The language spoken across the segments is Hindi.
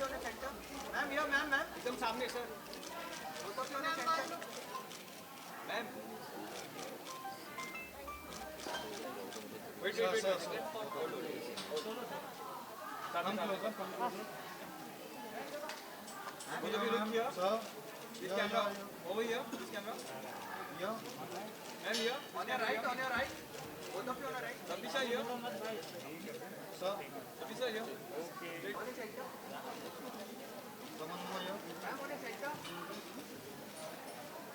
मैम ये मैम मैम एकदम सामने sir ma'am wait wait wait मुझे भी लुक किया this camera over here this camera here and here on your right both of you on your right Sabisha here sir Sabisha here okay on your side someone more here ma'am on your side sir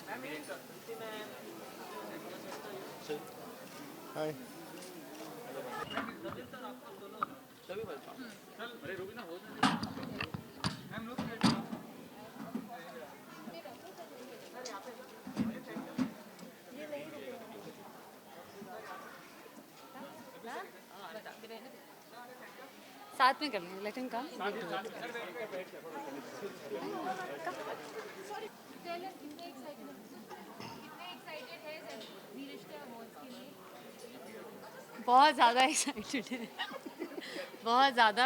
ma'am here sir Hi. सभी भाई चल अरे रुक ना हो मैम लुक साथ में कर लेंगे लेट हिम कम बहुत ज़्यादा एक्साइटेड है बहुत ज़्यादा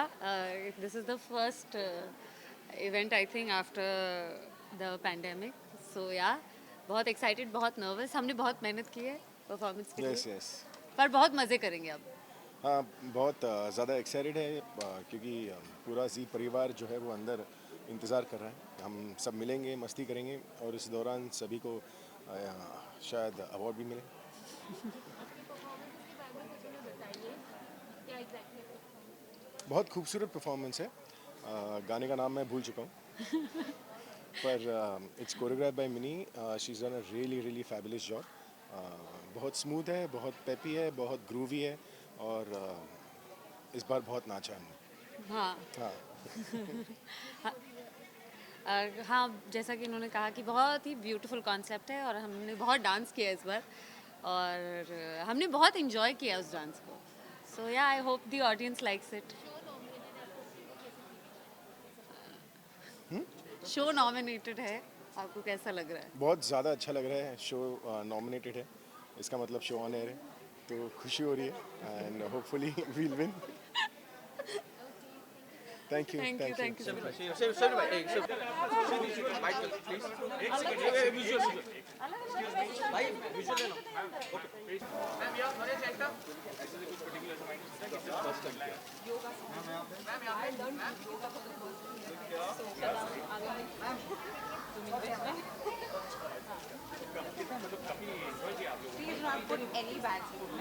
this is the first event I think after the pandemic so yeah बहुत एक्साइटेड बहुत नर्वस हमने बहुत मेहनत की है परफॉर्मेंस के लिए यस पर बहुत मज़े करेंगे अब हाँ बहुत ज़्यादा एक्साइटेड है क्योंकि पूरा जी परिवार जो है वो अंदर इंतज़ार कर रहा है हम सब मिलेंगे मस्ती करेंगे और इस दौरान सभी को शायद अवार्ड भी मिले बहुत खूबसूरत परफॉर्मेंस है गाने का नाम मैं भूल चुका हूँ पर it's choreograph by Mini she is done a really fabulous job बहुत स्मूथ है बहुत पेपी है बहुत ग्रूवी है और इस बार बहुत नाचा हमने हाँ हाँ हाँ जैसा कि इन्होंने कहा कि बहुत ही ब्यूटीफुल कॉन्सेप्ट है और हमने बहुत डांस किया इस बार और हमने बहुत इन्जॉय किया उस डांस को सो या I hope the audience likes it show nominated है आपको कैसा लग रहा है बहुत ज़्यादा अच्छा लग रहा है शो नॉमिनेटेड है इसका मतलब शो ऑन एयर है तो खुशी हो रही है and hopefully we'll win thank you thank you सभी भाई एक सब माइक प्लीज एक सेकंड विजुअल भाई विजुअल लेना ओके मैम यहां थोड़े सेंटर एक्चुअली कुछ पर्टिकुलर माइंड है कि फर्स्ट टाइम किया योगा मैम यहां पे ma'am yoga Please do not put any bad food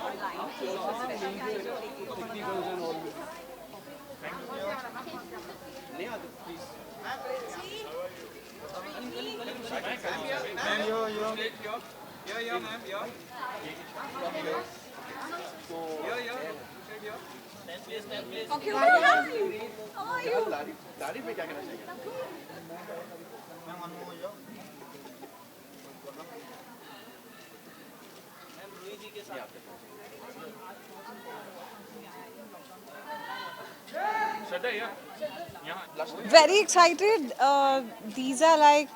online. Please नहीं आते प्लीज मैम यो या मैम या Okay, how are you? How are you? दाढ़ी पे क्या कहना चाहिए मैम वन मोर यो मैम रूही जी के साथ श्रद्धा यहाँ Very excited. These are like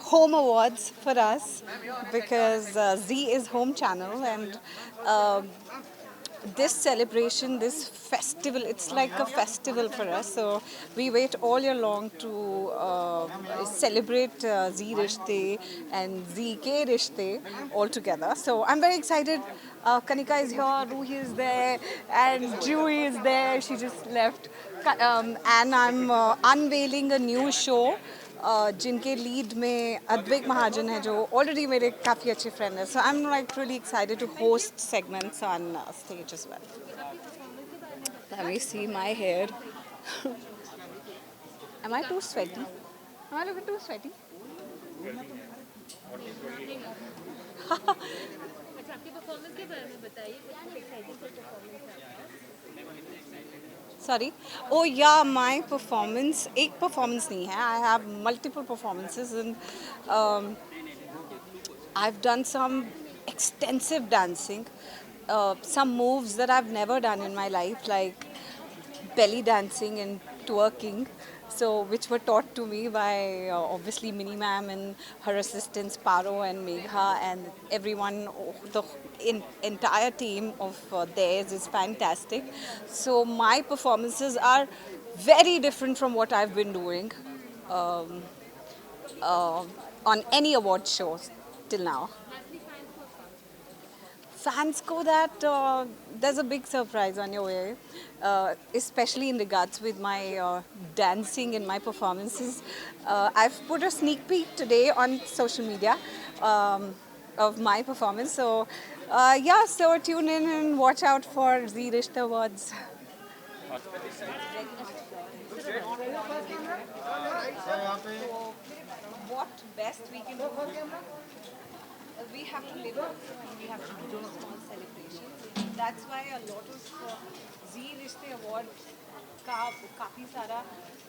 home awards for us because Z is home channel and this celebration, this festival, it's like a festival for us. So we wait all year long to celebrate Z Rishte and ZK Rishte all together. So I'm very excited. Kanika is here, Ruhi is there, and Juhi is there. She just left. And I'm unveiling a new show. जिनके लीड में अद्वैक महाजन है जो ऑलरेडी मेरे काफ़ी अच्छे फ्रेंड है so I am like really excited to host segments on stage as well let me see my hair am I too sweaty am I looking too sweaty अच्छा आपकी परफॉर्मेंस के बारे में बताइए कुछ एक्साइटिंग परफॉर्मेंस है Sorry. Oh yeah, my performance. एक performance नहीं है. I have multiple performances and I've done some extensive dancing. Some moves that I've never done in my life, like belly dancing and twerking. So, which were taught to me by obviously Minnie Ma'am and her assistants Paro and Megha and everyone. The entire team of theirs is fantastic. So my performances are very different from what I've been doing um, on any award shows till now. Fans ko that there's a big surprise on your way, especially in regards with my dancing and my performances. I've put a sneak peek today on social media of my performance. So yeah, so tune in and watch out for Zee Rishta Awards. What best we can do? We have to live up and we have to do small celebrations. That's why a lot of Zee Rishte Award का काफी सारा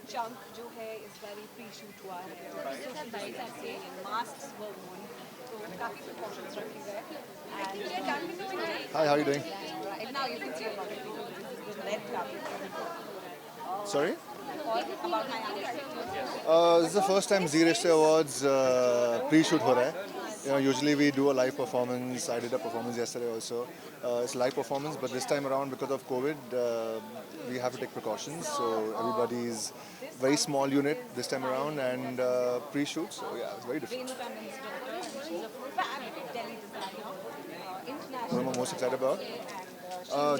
chunk जो है is very pre-shoot हुआ है. Masks were worn, तो काफी precautions रखे गए. And Hi, how are you doing? right now you can see a lot of people. This is the red carpet. Sorry? Or about my acting. This is the first time Zee Rishte Awards pre-shoot हो रहा है. You know, usually we do a live performance. I did a performance yesterday also. It's a live performance, but this time around because of COVID, we have to take precautions. So everybody's very small unit this time around and pre-shoot. So yeah, it's very different. She's a fab Delhi designer, What international. am I most excited about?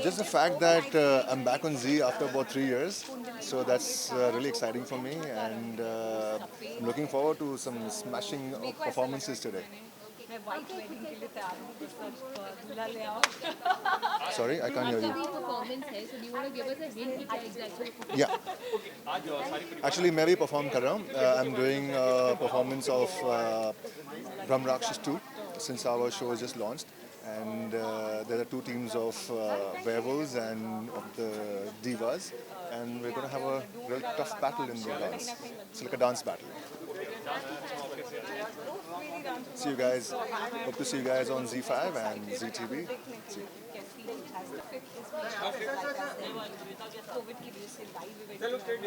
Just the fact that I'm back on Z after about 3 years. So that's really exciting for me, and I'm looking forward to some smashing performances today. मैं white wedding के लिए तैयार हूँ, बस अब दूल्हा ले आओ. Sorry, I can't hear you. performance है, so do you want to give us a hint कि क्या exactly? Yeah. Actually, मैं भी perform कर रहा हूँ. I'm doing a performance of Brahm Rakshas 2 since our show is just launched. And there are two teams of werewolves and of the divas. And we're going to have a real tough battle in the dance. It's like a dance battle. See you guys. Hope to see you guys on Z5 and ZTV. See you. Covid की वजह से लाइव इवेंट एक टेक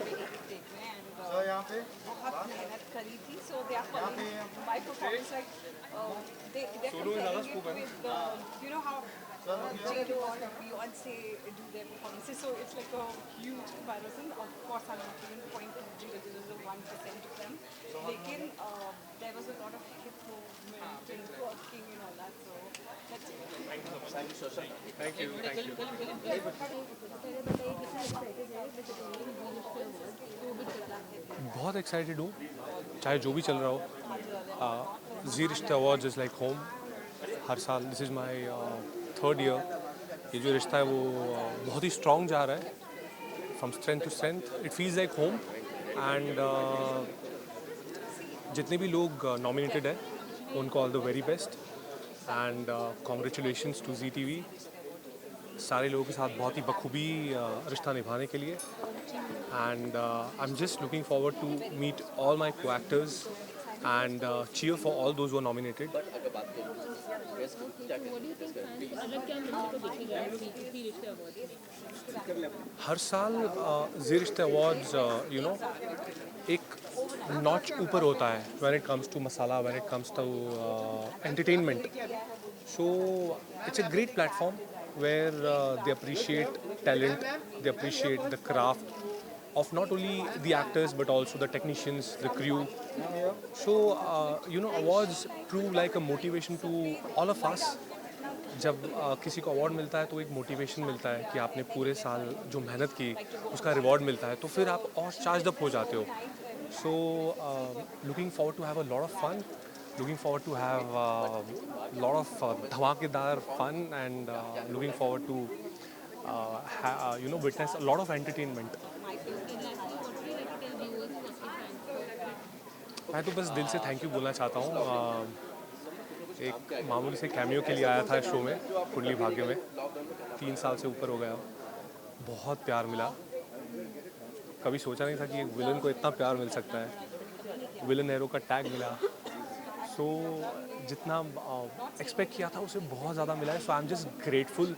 में बहुत मेहनत करी थी. So they are my performance like they comparing it with you know how J.Lo or Beyonce do their performances, so it's like a huge comparison. Of course, I'm not even point to this is 1% of them. Lekin there was a lot of hip movement and twerking and all that. So that's it. Thank you so much. Thank you. बहुत एक्साइटेड हूँ, चाहे जो भी चल रहा हो. ज़ी रिश्ते अवार्ड्स इज़ लाइक होम. हर साल this is my 3rd year. ये जो रिश्ता है वो बहुत ही स्ट्रॉन्ग जा रहा है, from strength to strength. It feels like home. And जितने भी लोग नॉमिनेटेड है उनको all the very best. And congratulations to Zee T V. सारे लोगों के साथ बहुत ही बखूबी रिश्ता निभाने के लिए. And I'm just looking forward to meet all my co-actors and cheer for all those who are nominated. What do you think fans अलग क्या मिलने को देखेगा ज़ी रिश्ते अवार्ड में? हर साल ज़ी रिश्ते अवार्ड्स यू नो एक नॉच ऊपर होता है when it comes to masala, when it comes to entertainment. So it's a great platform where they appreciate talent, they appreciate the craft of not only the actors but also the technicians, the crew. So you know, awards prove like a motivation to all of us. जब किसी को अवार्ड मिलता है तो एक मोटिवेशन मिलता है कि आपने पूरे साल जो मेहनत की उसका रिवॉर्ड मिलता है, तो फिर आप और चार्ज अप हो जाते हो. So looking forward to have a lot of fun, looking forward to have a lot of dhamakedar fun, and looking forward to you know, witness a lot of entertainment. मैं तो बस दिल से थैंक यू बोलना चाहता हूँ. एक मामूली से कैमियो के लिए आया था शो में, कुंडली भाग्य में. 3 साल से ऊपर हो गया. बहुत प्यार मिला. कभी सोचा नहीं था कि एक विलन को इतना प्यार मिल सकता है. विलन हीरो का टैग मिला. सो जितना एक्सपेक्ट किया था उससे बहुत ज़्यादा मिला है. So I am just grateful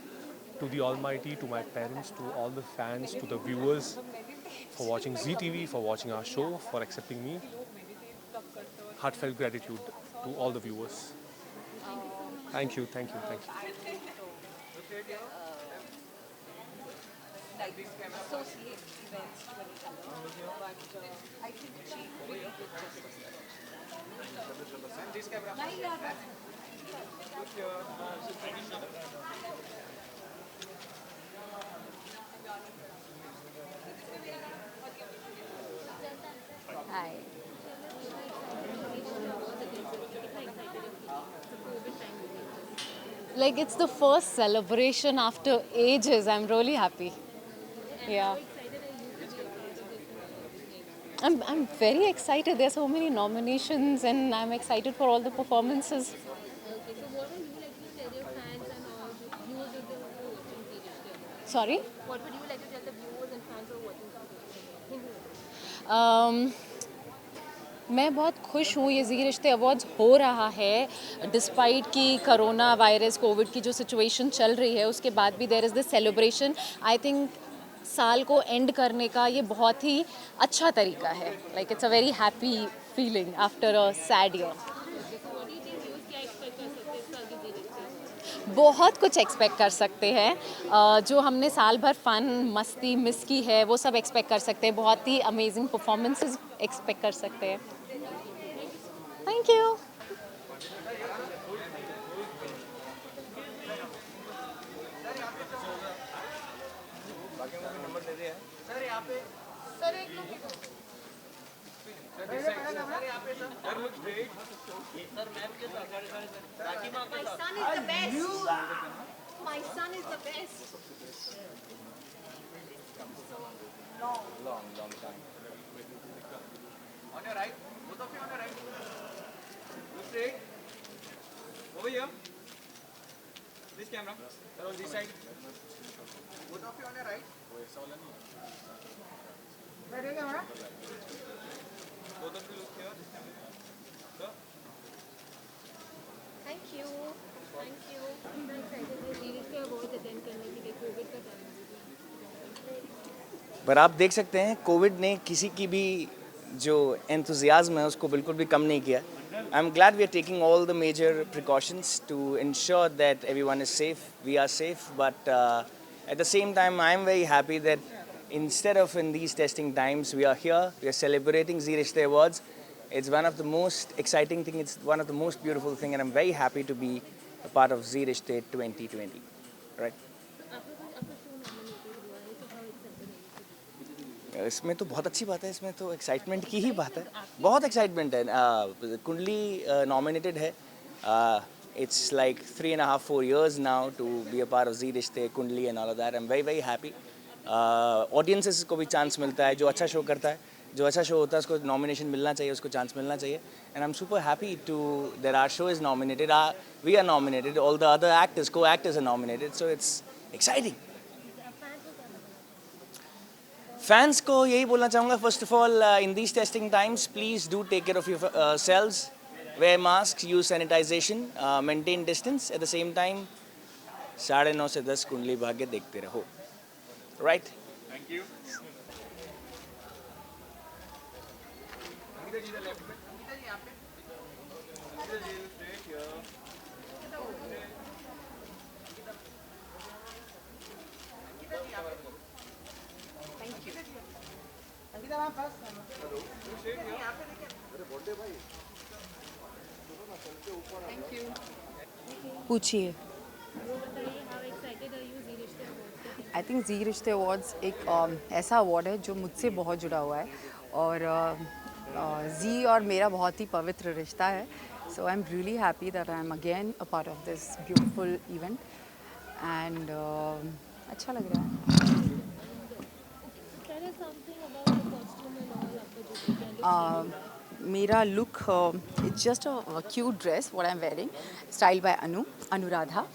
to the Almighty, to my parents, to all the fans, to the viewers for watching ZTV, for watching our show, for accepting me. Heartfelt gratitude to all the viewers. Thank you, thank you, thank you. Like associate events to Kanika, but I think she really did justice. Hi. Like it's the first celebration after ages. I'm really happy. Yeah. I'm very excited. There's so many nominations and I'm excited for all the performances. Okay, so what would you like to tell your fans and all the viewers of the watching series? Sorry? What would you like to tell the viewers and fans who are watching series? मैं बहुत खुश हूँ ये ज़ी रिश्ते अवार्ड्स हो रहा है डिस्पाइट कि कोरोना वायरस कोविड की जो सिचुएशन चल रही है उसके बाद भी there is this celebration I think साल को एंड करने का ये बहुत ही अच्छा तरीका है like it's a very happy feeling after a sad year बहुत कुछ एक्सपेक्ट कर सकते हैं जो हमने साल भर फन मस्ती मिस की है वो सब एक्सपेक्ट कर सकते हैं बहुत ही अमेजिंग परफॉर्मेंसेस एक्सपेक्ट कर सकते हैं thank you My son is the best. Long time. On your right, both of you on your right. Look straight. Over here. This camera. Sir, on this side. Both of you on your right. Ready, camera? Both of you look here. This camera. Sir. Thank you. Thank you. मैं excited हूँ series के awards attend करने के लिए कोविड का टाइम पर आप देख सकते हैं कोविड ने किसी की भी जो एंथुजियाज्म है उसको बिल्कुल भी कम नहीं किया I am glad we are taking all the major precautions to ensure that everyone is safe we are safe but at the same time I am very happy that instead of in these testing times we are here we are celebrating Zee Rishte Awards. It's one of the most exciting thing, it's one of the most beautiful thing and I'm very happy to be a part of Zee Rishte 2020 right. इसमें तो बहुत अच्छी बात है इसमें तो एक्साइटमेंट की ही बात है बहुत एक्साइटमेंट है कुंडली नॉमिनेटेड है it's like 3.5-4 years now to be a part of Zee Rishte Kundali and all of that I am very very happy audiences को भी चांस मिलता है जो अच्छा शो करता है जो अच्छा शो होता है उसको नॉमिनेशन मिलना चाहिए उसको चांस मिलना चाहिए and I am super happy to there our show is nominated we are nominated all the other actors को actors are nominated so it's exciting fans को यही बोलना चाहूँगा first of all in these testing times please do take care of yourselves wear mask use sanitization maintain distance at the same time 9:30 से 10 कुंडली भाग्य देखते रहो right Thank you. Anita ji the left में. Anita ji यहाँ पे. Anita ji straight here. Anita जी यहाँ पे. Thank you. Anita ma'am first. Straight here. यहाँ पे देखिए. अरे बोलते भाई. Thank you. पूछिए आई थिंक ज़ी रिश्ते अवार्ड्स एक ऐसा अवार्ड है जो मुझसे बहुत जुड़ा हुआ है और ज़ी और मेरा बहुत ही पवित्र रिश्ता है so I am really happy that I am again a part of this beautiful event and अच्छा लग रहा है मेरा look it's just a cute dress what I am wearing style by Anuradha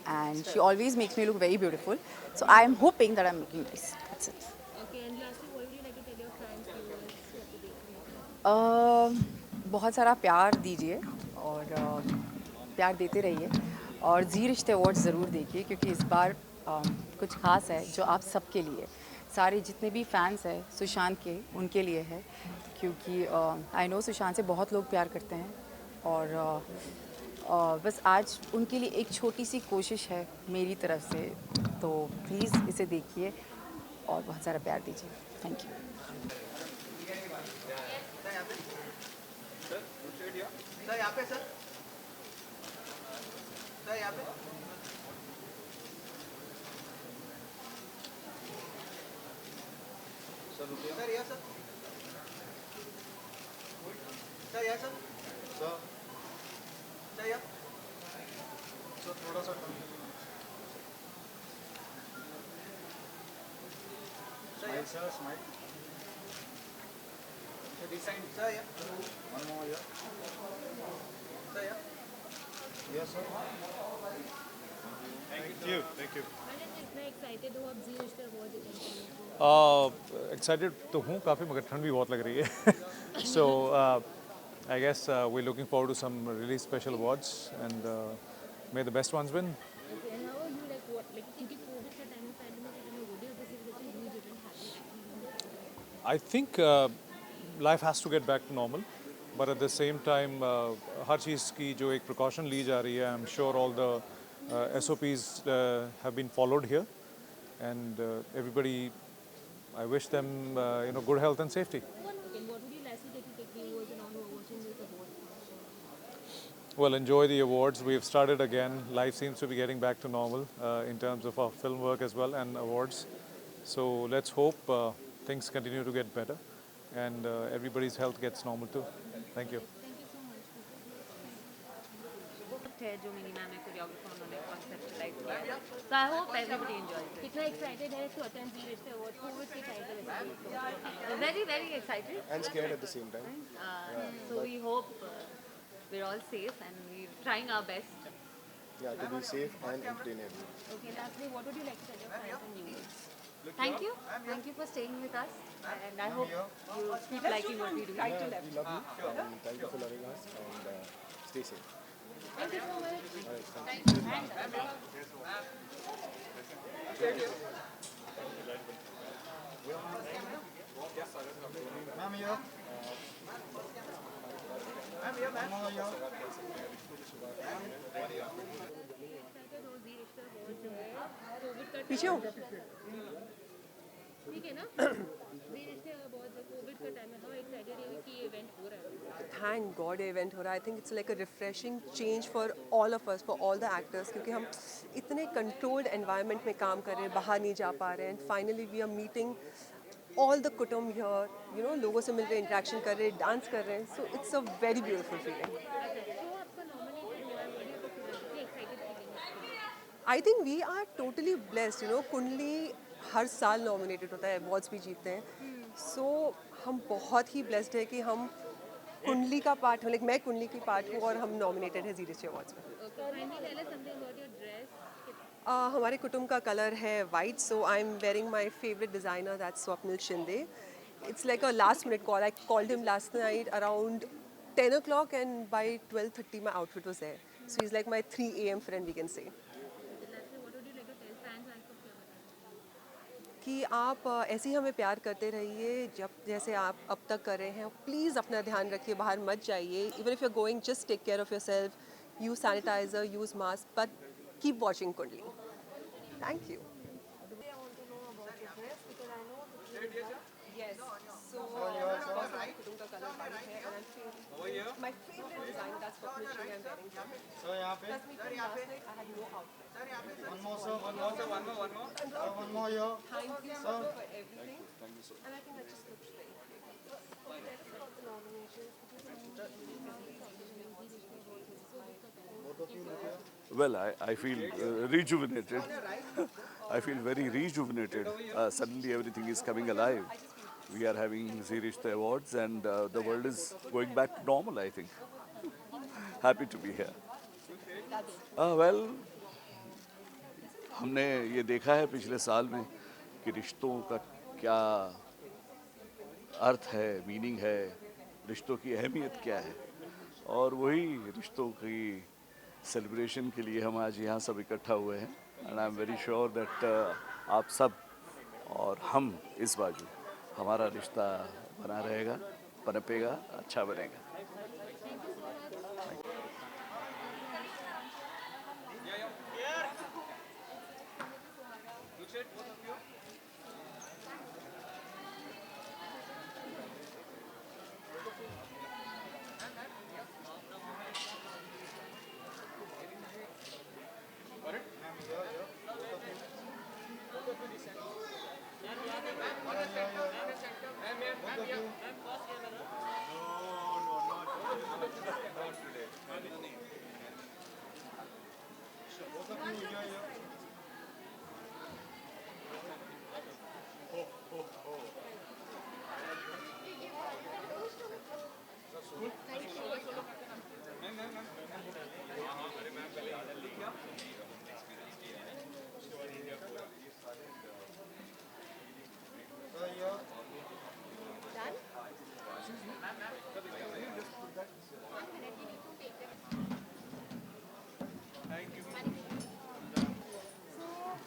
and she always makes me look very beautiful. So I am hoping that I'm looking nice. That's it. Okay, and lastly, what would you like to tell your fans, viewers? बहुत सारा प्यार दीजिए और प्यार देते रहिए और ज़ी रिश्ते अवार्ड ज़रूर देखिए क्योंकि इस बार कुछ खास है जो आप सबके लिए सारे जितने भी फैंस हैं सुशांत के उनके लिए है क्योंकि आई नो सुशांत से बहुत लोग प्यार करते हैं और बस आज उनके लिए एक छोटी सी कोशिश है मेरी तरफ से, तो प्लीज़ इसे देखिए और बहुत सारा प्यार दीजिए। Thank you. सर यहाँ पे सर यहाँ पे सर यहाँ सर यहाँ सर सर यहाँ थोड़ा सा सर स्माइल सर यहाँ one more here सर यहाँ yes sir thank you इतना एक्साइटेड हो आप जी रिश्ते अवार्ड अटेंड एक्साइटेड तो हूँ काफ़ी, मगर ठंड भी बहुत लग रही है। So I guess we looking forward to some really special awards and may the best ones win. and how are you like what like क्योंकि कोविड का टाइम में पैंडेमिक का टाइम में what do you this is such a huge event happening? I think life has to get back to normal, but at the same time हर चीज़ की जो एक precaution ली जा रही है, I'm sure all the SOPs have been followed here, and everybody, I wish them good health and safety. And what would you like to take viewers and all who are watching this award function? Well, enjoy the awards. We've started again. Life seems to be getting back to normal in terms of our film work as well and awards. So let's hope things continue to get better and everybody's health gets normal too. Thank you. है जो मिनी मैम है कोरियोग्राफर, उन्होंने कॉन्सेप्चुलाइज किया है, so I hope everybody enjoys it. कितना एक्साइटेड है to attend Zee Rishtey award COVID के टाइम पे very very excited And scared at the same time. so we hope we're all safe and we're trying our best. Yeah, to be safe and entertaining. okay lastly what would you like to tell your fans and viewers? Thank you for staying with us, and I hope you keep liking what we do. We love you and thank you for loving us and stay safe. Thank you so much. All right, thank you. Ma'am ये मैम ये मैम एक्साइटेड हो जी रिश्ते अवार्ड जो है कोविड का पीछे हो। ठीक है ना जी रिश्ते अवार्ड कोविड का टाइम है हाउ एक्साइटेड है कि ये इवेंट हो रहा है थैंक गॉड इवेंट हो रहा है। I think it's like a refreshing change for all of us, for all the actors, क्योंकि हम इतने कंट्रोल्ड एनवायरनमेंट में काम कर रहे हैं, बाहर नहीं जा पा रहे हैं, and finally we are meeting all the कुटुंब हियर, यू नो, लोगों से मिल रहे, इंटरेक्शन कर रहे हैं, डांस कर रहे हैं, so it's a very beautiful feeling. तो आपका नॉमिनेटेड हुआ है वीडियो को कितनी excited feeling I think we are totally blessed, you know, Kundali हर साल नॉमिनेटेड होता है, अवार्ड्स भी जीतते हैं, सो हम बहुत ही ब्लेस्ड है कि हम कुंडली का पार्ट हूँ, लाइक मैं कुंडली की पार्ट हूँ और हम नॉमिनेटेड है जी रिश्ते अवार्ड्स में। हमारे कुटुंब का कलर है white, so I am wearing my favourite designer, that's Swapnil Shinde. It's like a last minute call, I called him last night around 10 o'clock and by 12:30 my outfit was there, so he's like my 3 AM friend, we can say. कि आप ऐसे ही हमें प्यार करते रहिए जब जैसे आप अब तक कर रहे हैं, प्लीज़ अपना ध्यान रखिए, बाहर मत जाइए, even if you are going just take care of yourself, use sanitiser, use mask, but keep watching Kundali. Thank you. Yes, so कुटुंब का कलर वाइट है and my favorite design, that's what I'm wearing. Sir यहाँ पे Sir, यहाँ पे I had no outfit. one more sir one more here Thank you so much for everything. And I think that just looks great. Okay, let us about the nominations. Well, I feel rejuvenated. I feel very rejuvenated. Suddenly everything is coming alive. We are having Zee Rishte Awards and the world is going back to normal, I think. Happy to be here. Well, हमने ये देखा है पिछले साल में कि रिश्तों का क्या अर्थ है, मीनिंग है, रिश्तों की अहमियत क्या है, और वही रिश्तों की सेलिब्रेशन के लिए हम आज यहाँ सब इकट्ठा हुए हैं। And I am very sure that आप सब और हम इस बाजू हमारा रिश्ता बना रहेगा, पनपेगा, अच्छा बनेगा।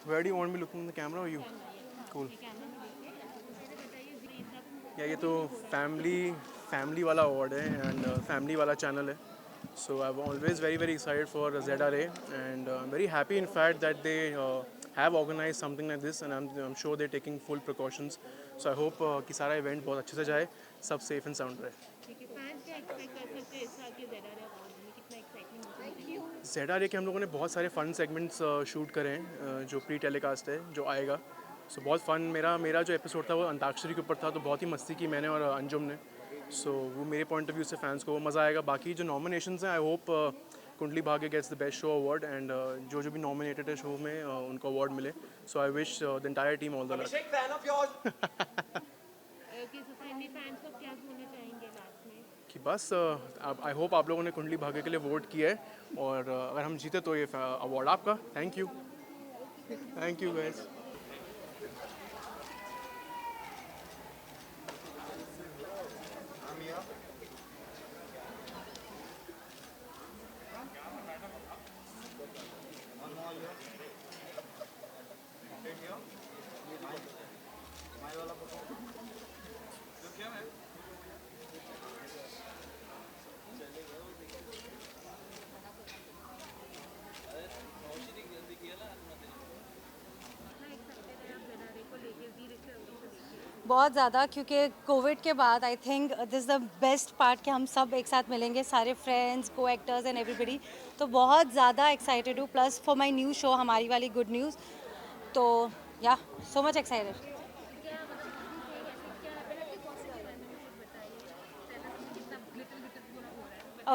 Where do you want me looking in the camera or you? Cool. ये तो फैमिली वाला अवार्ड है एंड फैमिली वाला चैनल है. So I'm always very excited for ZRA and I'm very happy in fact that they have organized something like this and I'm sure they're taking full precautions. So I hope कि सारा इवेंट बहुत अच्छे से जाए, सब सेफ एंड साउंड रहे. ZRA के हम लोगों ने बहुत सारे फन सेगमेंट्स शूट करे हैं जो प्री टेलीकास्ट है जो आएगा. सो बहुत फन. मेरा जो एपिसोड था वो अंताक्षरी के ऊपर था तो बहुत ही मस्ती की मैंने और अंजुम ने. सो वो मेरे पॉइंट ऑफ व्यू से फैंस को वो मज़ा आएगा. बाकी जो नॉमिनेशंस हैं आई hope Kundali Bhagya gets the best show award and जो भी नॉमिनेटेड है शो में उनको अवार्ड मिले. So I wish the entire team all the luck. कि बस आई होप आप लोगों ने कुंडली भाग्य के लिए वोट किया है और अगर हम जीते तो ये अवार्ड आपका. Thank you guys. बहुत ज़्यादा, क्योंकि कोविड के बाद I think this is the best part कि हम सब एक साथ मिलेंगे, सारे फ्रेंड्स, को एक्टर्स एंड एवरीबडी. तो बहुत ज़्यादा एक्साइटेड हूँ. Plus for my new show हमारी वाली गुड न्यूज़. तो या so much excited.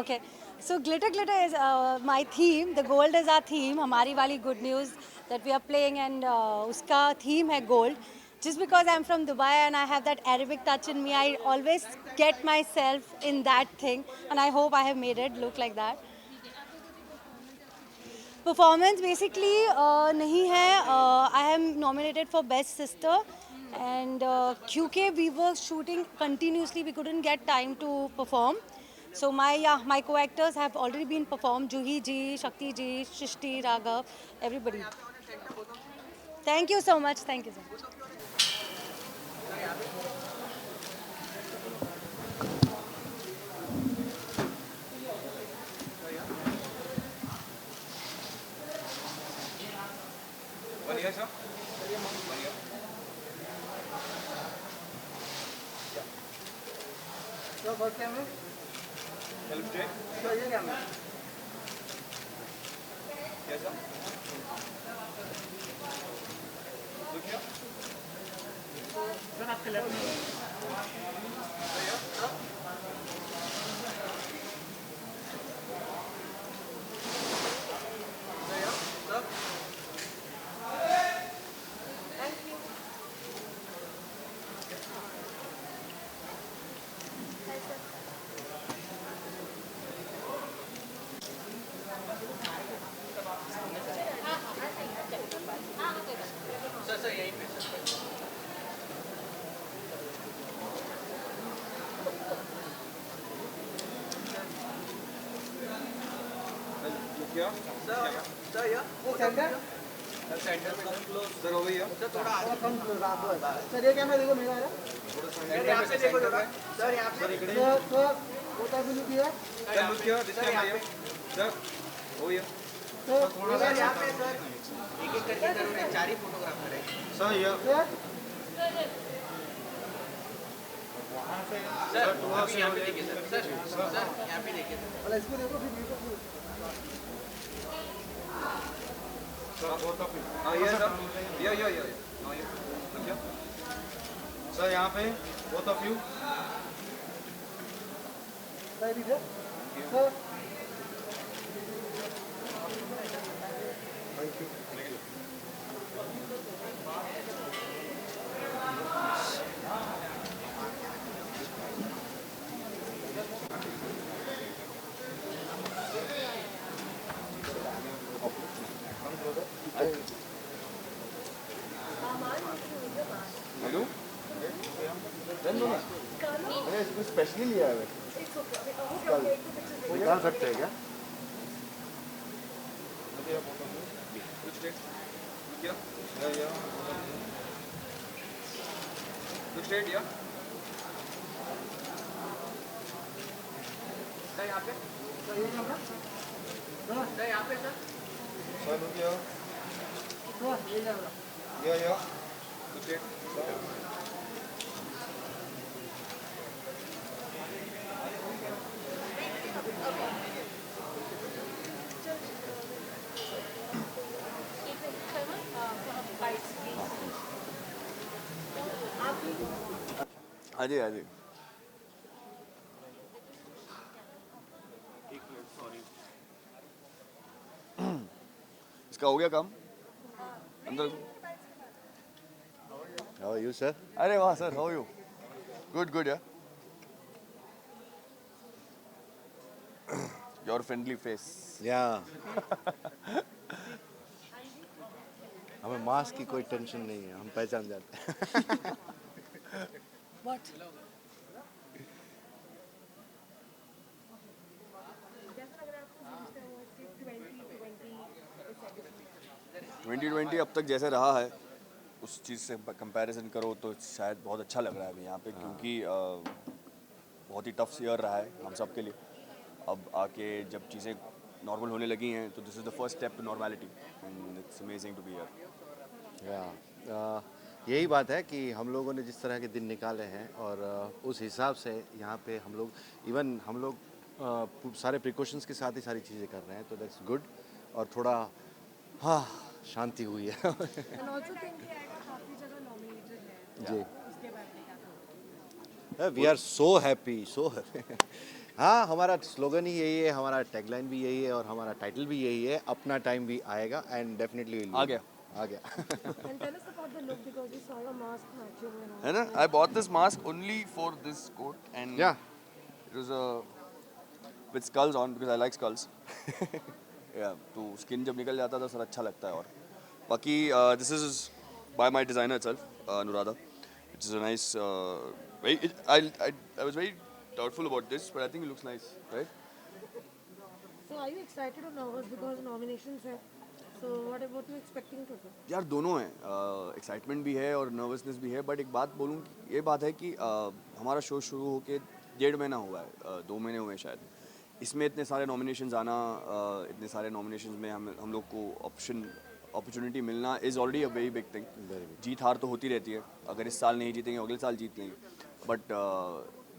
Okay, so glitter is my theme. The gold is our theme. हमारी वाली good news that we are playing and उसका theme है gold. Just because I'm from Dubai and I have that Arabic touch in me, I always get myself in that thing and I hope I have made it look like that. Performance basically नहीं है. I am nominated for Best Sister and क्योंकि we were shooting continuously, we couldn't get time to perform. So my co-actors have already been performed. Juhi ji, Shakti ji, Shrishti, Raghav, everybody. Thank you so much. Thank you so much. बढ़िया sir. So first camera. Help day. So ये camera. कैसा? Look here. सर आपके लेफ्ट में. क्या? सर या वो सेंटर. सेंटर में सर हो गई है. सर थोड़ा आगे कम बराबर. सर ये कैमरा देखो मेरा है. सर यहाँ से देखो जरा. सर यहाँ पे. सर फोटो भी किया. सर लुक किया. This camera. सर हो गया. सर यहाँ पे सर. एक एक करके करो, 4 ही फोटोग्राफर है। सर ये सर अभी यहाँ पे देखिए सर, सर यहाँ पे देखिए सर। वाला इसको देखो फिर वीडियो हाँ ये सर, ये सर यहाँ पे both of you सर इधर सर थैंक यू हेलो मैंने इसको स्पेशली लिया है कल निकाल सकते हैं क्या यहाँ पे सर, यहाँ पे सर। सर लुक या हाँ जी हाँ जी इसका हो गया काम अंदर हाउ आर यू सर अरे वाह sir how are you good या योर फ्रेंडली फेस या हमें मास्क की कोई टेंशन नहीं है, हम पहचान जाते हैं। What? ट्वेंटी अब तक जैसे रहा है उस चीज़ से कंपैरिजन करो तो शायद बहुत अच्छा लग रहा है अभी यहाँ पे क्योंकि बहुत ही टफ ईयर रहा है हम सब के लिए। अब आके जब चीज़ें नॉर्मल होने लगी हैं तो this is the first step to normality and it's amazing to be here. यही बात है कि हम लोगों ने जिस तरह के दिन निकाले हैं और उस हिसाब से यहाँ पे हम लोग सारे प्रिकॉशंस के साथ ही सारी चीज़ें कर रहे हैं तो दैट्स गुड और थोड़ा हाँ शांति हुई है। जी वी आर सो हैप्पी हाँ हमारा स्लोगन ही यही है, हमारा टैगलाइन भी यही है और हमारा टाइटल भी यही है, अपना टाइम भी आएगा एंड डेफिनेटली आ गया है ना। I bought this mask only for this coat and yeah it was with skulls on because I like skulls yeah तो skin जब निकल जाता है तो सर अच्छा लगता है। और बाकी this is by my designer itself Anuradha, which is a nice I was very doubtful about this but I think it looks nice, right? So are you excited or nervous because nominations है? So what about you expecting to do? यार दोनों हैं, एक्साइटमेंट भी है और नर्वसनेस भी है बट एक बात बोलूँ ये बात है कि हमारा शो शुरू होके 1.5 महीना हुआ है, 2 महीने हुए शायद। इसमें इतने सारे नॉमिनेशंस आना, इतने सारे नॉमिनेशंस में हम लोग को अपॉर्चुनिटी मिलना is already a very big thing. जीत हार तो होती रहती है, अगर इस साल नहीं जीतेंगे अगले साल जीत लेंगे but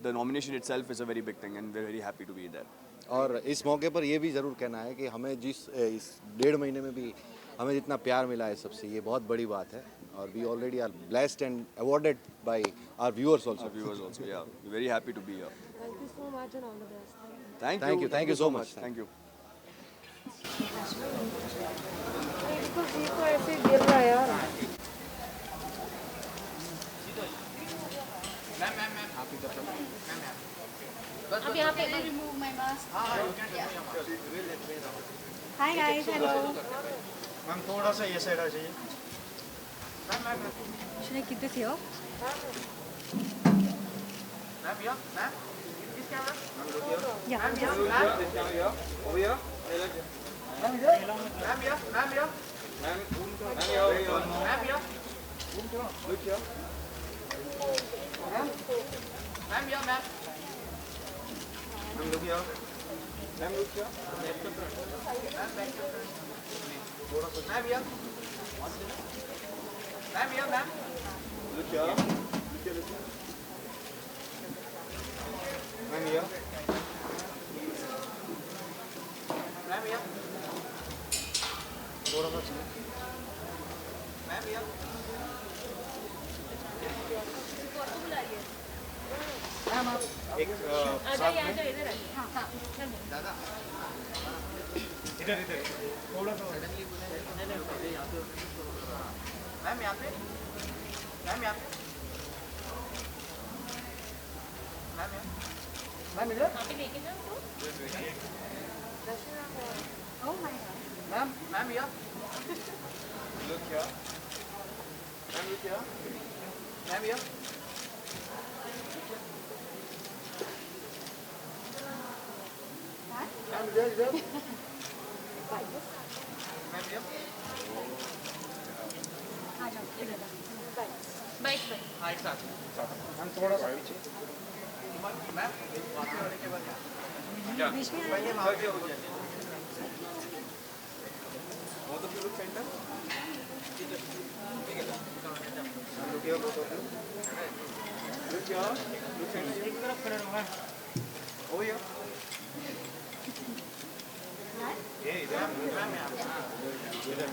the nomination itself is a very big thing and we are very happy to be there. और इस मौके पर ये भी ज़रूर कहना है कि हमें इस 1.5 महीने में भी हमें जितना प्यार मिला है सबसे, ये बहुत बड़ी बात है और we already are blessed and awarded by our viewers also ya very happy to be here. Thank you so much and all the best. Thank you so much. Thank you. इसको जी को ऐसे गिर रहा है यार। अब यहाँ पे remove my mask. Hi guys, hello. Ma'am थोड़ा सा ये साइड आ जाइए। श्रेय कितने थे हो? Ma'am Ma'am, here, ma'am. Look here. Look here, look here. Ma'am, here. Ma'am, here. थोड़ा सा चाहिए. Ma'am, here. मैम आप एक साथ में दादा इधर इधर थोड़ा सा मैम यहाँ पे मैम यहाँ पे मैम इधर मैम मैम यहाँ look here. Ma'am look here ma'am यहाँ मैम इधर इधर मैम यहाँ बाइक पे हाँ एक साथ मैम थोड़ा सा पीछे. मैम वापस होने के बाद बीच में पहले वहाँ पे हो जाए वो तो फिर centre look here, both of you. Look here. Look center. एक तरफ खड़े रहो मैम. हो गया ये इधर मैम यहाँ इधर.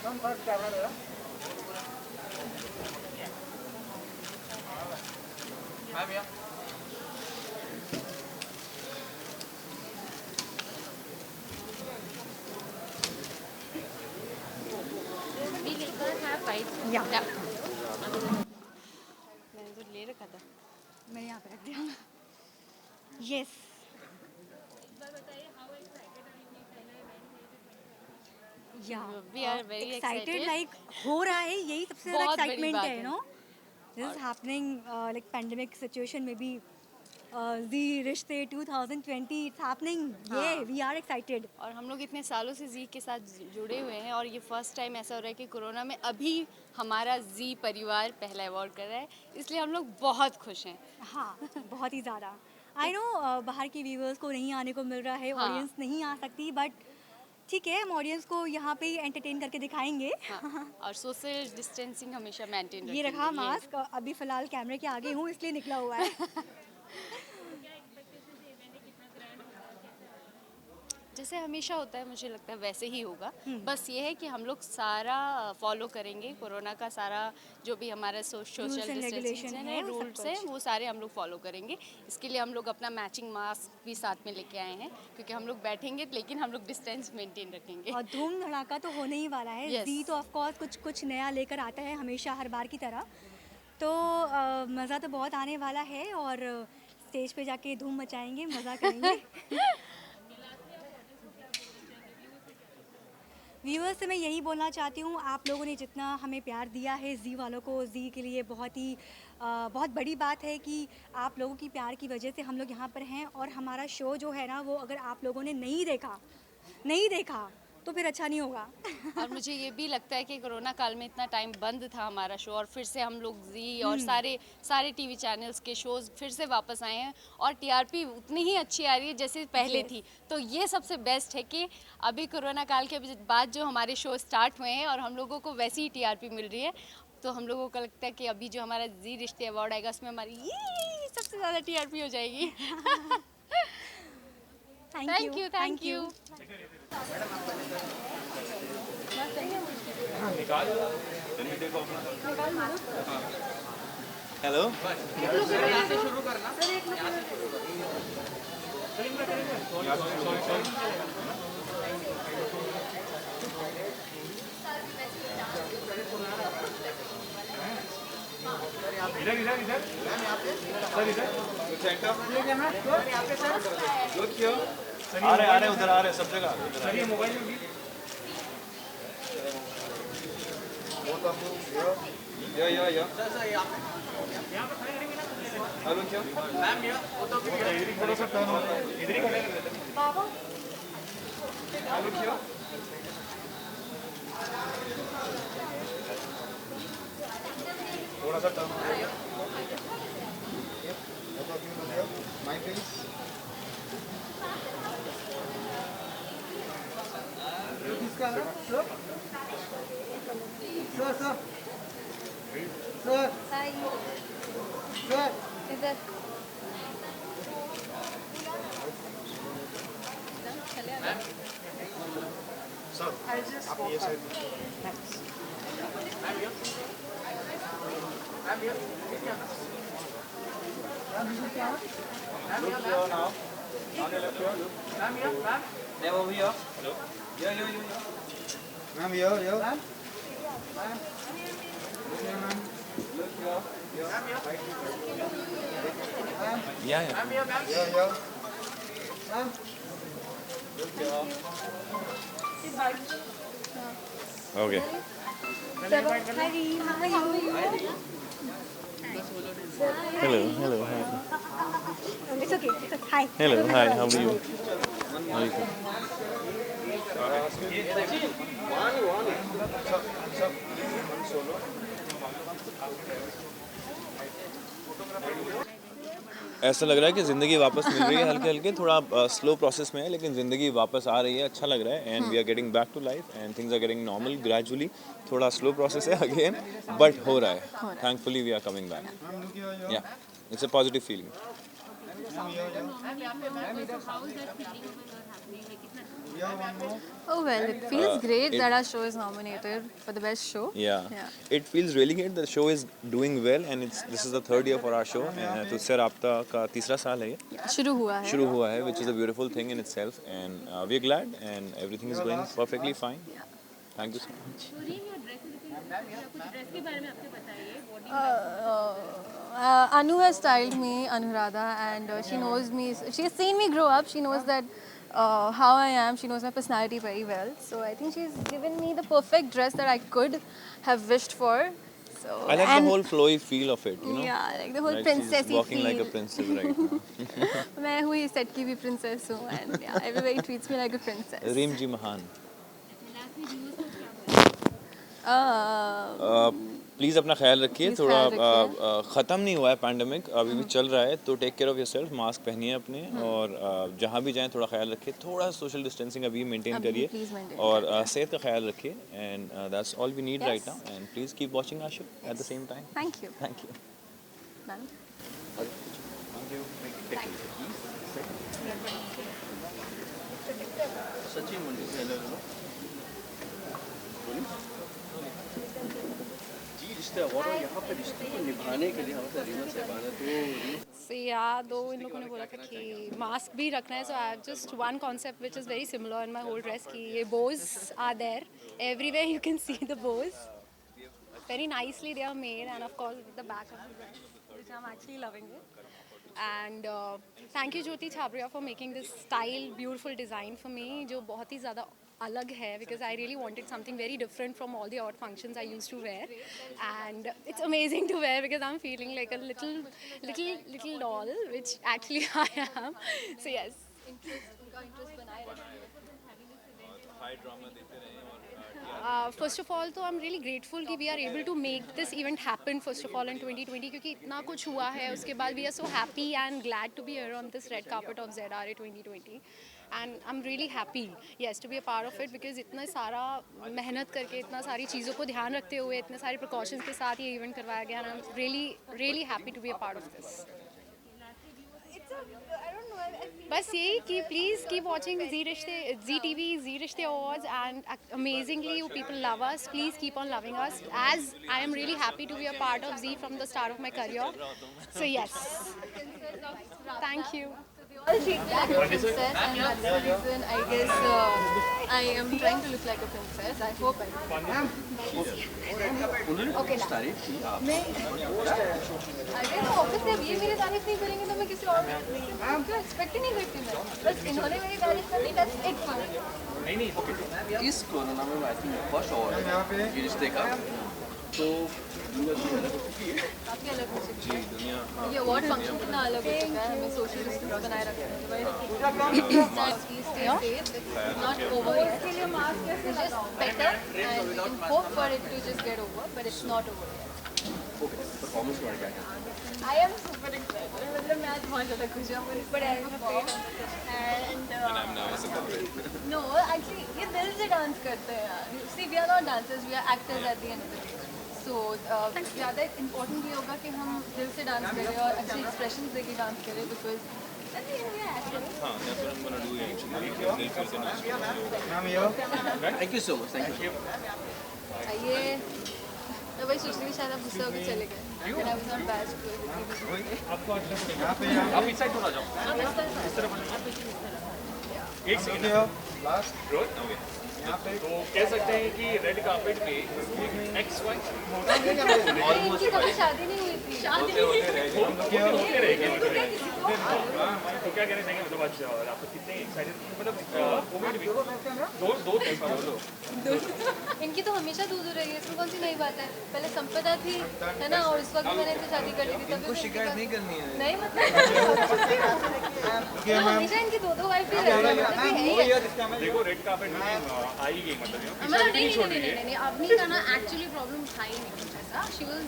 मैम फर्स्ट कैमरा मेरा. मैम यहाँ we later have fight. मैंने तो ले रखा था. मैंने यहाँ पे रख दिया. यस. या We are very excited. Like हो रहा है, यही सबसे ज़्यादा बहुत बड़ी एक्साइटमेंट बात है, है. No this is happening like pandemic situation में भी जी रिश्ते 2020 इट्स हैपनिंग. ये वी आर एक्साइटेड. और हम लोग इतने सालों से जी के साथ जुड़े हुए हैं और ये फर्स्ट टाइम ऐसा हो रहा है कि कोरोना में अभी हमारा जी परिवार पहला अवार्ड कर रहा है, इसलिए हम लोग बहुत खुश हैं. हाँ बहुत ही ज़्यादा. आई नो बाहर के व्यूवर्स को नहीं आने को मिल रहा है, हाँ. ऑडियंस नहीं आ सकती, बट ठीक है हम ऑडियंस को यहाँ पे ही एंटरटेन करके दिखाएंगे. हाँ. और सोशल डिस्टेंसिंग हमेशा मेंटेन ये रखा मास्क, अभी फिलहाल कैमरे के आगे हूँ इसलिए निकला हुआ है. जैसे हमेशा होता है मुझे लगता है वैसे ही होगा. बस ये है कि हम लोग सारा फॉलो करेंगे कोरोना का सारा जो भी हमारा social Rules and distancing regulation है, है, वो सब रूल्स हैं, कुछ. वो सारे हम लोग फॉलो करेंगे. इसके लिए हम लोग अपना मैचिंग मास्क भी साथ में लेके आए हैं क्योंकि हम लोग बैठेंगे लेकिन हम लोग डिस्टेंस मेंटेन रखेंगे. और धूम धड़ाका तो होने ही वाला है. Yes. जी तो ऑफ कोर्स कुछ नया लेकर आता है हमेशा हर बार की तरह. तो मज़ा तो बहुत आने वाला है और स्टेज पे जाके धूम मचाएंगे, मज़ा करेंगे. व्यूअर्स से मैं यही बोलना चाहती हूँ, आप लोगों ने जितना हमें प्यार दिया है जी वालों को, जी के लिए बहुत बड़ी बात है कि आप लोगों की प्यार की वजह से हम लोग यहाँ पर हैं. और हमारा शो जो है ना वो अगर आप लोगों ने नहीं देखा तो फिर अच्छा नहीं होगा. और मुझे ये भी लगता है कि कोरोना काल में इतना टाइम बंद था हमारा शो और फिर से हम लोग जी और सारे टीवी चैनल्स के शोज फिर से वापस आए हैं और टीआरपी उतनी ही अच्छी आ रही है जैसे पहले थी. तो ये सबसे बेस्ट है कि अभी कोरोना काल के बाद जो हमारे शो स्टार्ट हुए हैं और हम लोगों को वैसी ही टीआरपी मिल रही है. तो हम लोगों को लगता है कि अभी जो हमारा जी रिश्ते अवार्ड आएगा उसमें हमारी सबसे ज़्यादा टीआरपी हो जाएगी. Thank you. हेलो यहाँ से शुरू करना इधर इधर इधर. मैम यहाँ पे सर इधर. सेंटर यहाँ पे सर Look here. आ रहे उधर आ रहे सब जगह. सर ये मोबाइल में भी. Both of you here. Yeah. Sir यहाँ पे Hello क्या? मैम यहाँ वो तो इधर ही थोड़ा सा टर्न हो. इधर ही खड़े रहते. Hello क्या? थोड़ा सा टर्न हो. Both of you look here. My face. Okay. Hello, hi. It's okay. Hi. Hello, hi, how are you? How are you? ऐसा लग रहा है कि ज़िंदगी वापस मिल रही है हल्के हल्के, थोड़ा स्लो प्रोसेस में है लेकिन ज़िंदगी वापस आ रही है, अच्छा लग रहा है and we are getting back to life and things are getting normal gradually. थोड़ा स्लो प्रोसेस है अगेन बट हो रहा है. Thankfully we are coming back. Ya it's a positive feeling. Oh well, it feels great that our show is nominated for the best show. Yeah. It feels really great. The show is doing well and this is the third year for our show. तुझसे राब्ता का तीसरा साल है ये. शुरू हुआ है. Which is a beautiful thing in itself and we are glad and everything is going perfectly fine. Thank you so much. Anu has styled me, Anuradha, and she knows me. She has seen me grow up. She knows that how I am. She knows my personality very well. So I think she's given me the perfect dress that I could have wished for. So I like the whole flowy feel of it, you know. Yeah, like the whole like princessy she's walking feel. like a princess right now. मैं हुई set की भी princess हूँ and yeah, everybody treats me like a princess. Reem ji Mahan. Please अपना ख्याल रखिए. थोड़ा ख़त्म नहीं हुआ है पैंडमिक, अभी भी चल रहा है, तो take care of yourself. Mask पहनिए अपने और जहाँ भी जाएं थोड़ा ख्याल रखिए. थोड़ा सोशल डिस्टेंसिंग अभी मेंटेन करिए और सेहत का ख्याल रखिए and that's all we need right now. And please keep watching our show at the same time. Thank you. Thank you. दो इन लोगों ने बोला था कि मास्क भी रखना है. So I have just one concept which is very similar in my whole dress कि ये bows are there everywhere. You can see the bows very nicely. They are made and of course with the back of the dress, which I'm actually loving it. And thank you Jyoti Chhabria for making this style beautiful design for me, जो बहुत ही ज़्यादा अलग है, because I really wanted something very different from all the odd functions I used to wear, and it's amazing to wear because I'm feeling like a little doll, which actually I am. So yes. First of all, तो I'm really grateful कि we are able to make this event happen first of all in 2020, क्योंकि इतना कुछ हुआ है. उसके बाद we are so happy and glad to be here on this red carpet of ZRA 2020. And I'm really happy, yes, to be a part of it because इतना सारा मेहनत करके इतना सारी चीज़ों को ध्यान रखते हुए इतने सारे precautions के साथ ये event करवाया गया. And I'm really happy to be a part of this. बस यही कि please keep watching Zee TV, Zee Rishte Awards, and amazingly you people love us. Please keep on loving us, as I am really happy to be a part of Zee from the start of my career. So yes, thank you. All treat me like a princess, and that's the reason I guess I am trying to look like a princess. I hope I do. Okay, मैं अगर ऑफिस में ये मेरी तारीफ नहीं करेंगे तो मैं किसी और को एक्सपेक्ट ही नहीं करती. मैं बस इन्होंने मेरी तारीफ कर दी, that's it for me. इस कोरोना में आई थिंक फर्स्ट अवार्ड ये रिश्ते का तो दुनिया की अलग हो चुकी है. काफ़ी अलग हो चुकी है. दुनिया ये अवार्ड फंक्शन कितना अलग हो चुका है. हमें सोशल डिस्टेंस बनाए रखना है. It's not over yet. It's just better and we can hope for it to just get over, but it's not over yet. Okay performance के बारे में क्या कहते हैं? I am super excited. मतलब मैं आज बहुत ज़्यादा खुश हूँ. But I am afraid. And I'm nervous about it. no, actually ये दिल से डांस करते हैं यार. See, we are not dancers, we are actors at the end of the day. So ज़्यादा important ये होगा कि हम दिल से डांस करें और अच्छे expressions देके डांस करें because at the end we are actors. हाँ, that's what I'm gonna do actually. दिल खोल के नाच. Thank you so much. Thank you. ये मैं वही सोच रही थी शायद आप गुस्सा होकर चले गए. But I was not bad because आपको आप इस साइड थोड़ा जाओ. इस तरफ एक सेकंड लास्ट रोड तो कह सकते हैं कि रेड कार्पेट पे एक्स वाई इनकी कभी शादी नहीं हुई थी. शादी होते रहेगी. तो क्या कहना चाहेंगे मतलब आज आप कितने एक्साइटेड मतलब कोविड भी दो इनकी तो हमेशा दूर रही है. इसमें कौन सी नई बात है. पहले संपदा थी है ना और इस वक्त मैंने इनसे शादी कर ली थी. तभी शिकायत नहीं करनी है. नहीं मतलब हमेशा इनकी दो वाइफ ही रही है. देखो रेड कार्पेट में आई गई मतलब नहीं अब नहीं करना. एक्चुअली प्रॉब्लम था ही नहीं ऐसा. She was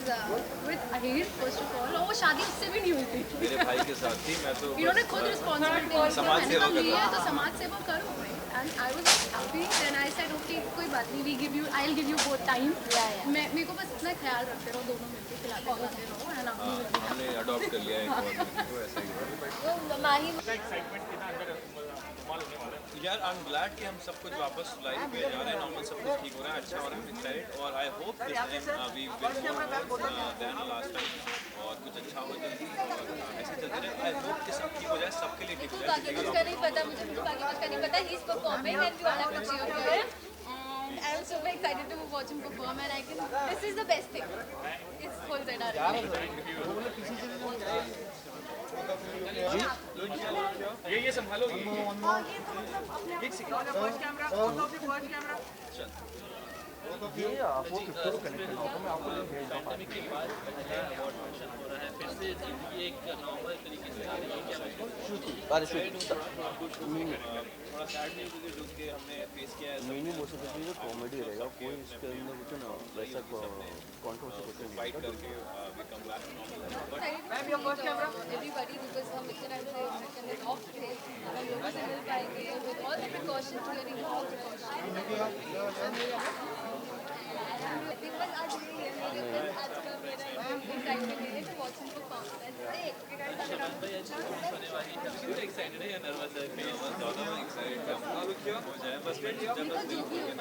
with Ahir first of all और वो शादी उससे भी नहीं हुई थी. मेरे भाई के साथ थी. मैं तो इन्होंने खुद रिस्पॉन्सिबिलिटी समाज सेवा कर रहा हूँ. तो समाज सेवा करो. And I was happy. Then I said okay कोई बात नहीं. We give you I will give you both time. मेरे को बस इतना ख्याल रखते रहो. दोनों मिलकर खिलाते रहो है ना. हमने अडॉप्ट कर लिया है तो ऐसा ही माही एक्साइटमेंट कितना अंदर कमाल होने वाला है. यार आई एम ग्लैड कि हम सब कुछ वापस लाइफ पे जा रहे हैं. नॉर्मल सब कुछ ठीक हो रहा है. अच्छा हो रहा है. एक्साइटेड और I hope this time we will then last time और कुछ अच्छा हो जल्दी और ऐसे चलते रहे. आई होप कि सब ठीक हो जाए. सबके लिए ठीक हो जाए. बाकी कुछ का नहीं पता. मुझे बाकी कुछ का नहीं पता. He is performing and we all have to cheer for him. And I am super excited to watch him perform and I can this is the best thing. It's whole scenario. ये संभालो एक सेकंड फर्स्ट कैमरा ये आपको किसको कनेक्ट करना होगा. मैं आपको लिंक भेज दूंगा. के बाद अवार्ड फंक्शन हो रहा है. फिर से जिंदगी एक नॉर्मल तरीके से आ रही है. क्या थोड़ा सैड न्यूज़ है जो कि हमने फेस किया है. मिनी मोशन में जो कॉमेडी रहेगा कोई इसके अंदर कुछ ना वैसा कंट्रोवर्सी कुछ नहीं. फाइट करके we come back to normal. Ma'am, your first camera. Everybody because हम इतना टाइम से mission में off थे. हम लोग से मिल पाएंगे with all the precautions. Clearing all precautions. बस आज ये है मेरे आज का मेरा excitement है to watch him perform. Excited है या नर्वस है? नर्वस ज़्यादा मैं एक्साइटेड हो जाए बस. मैं जब बस दिल खोल के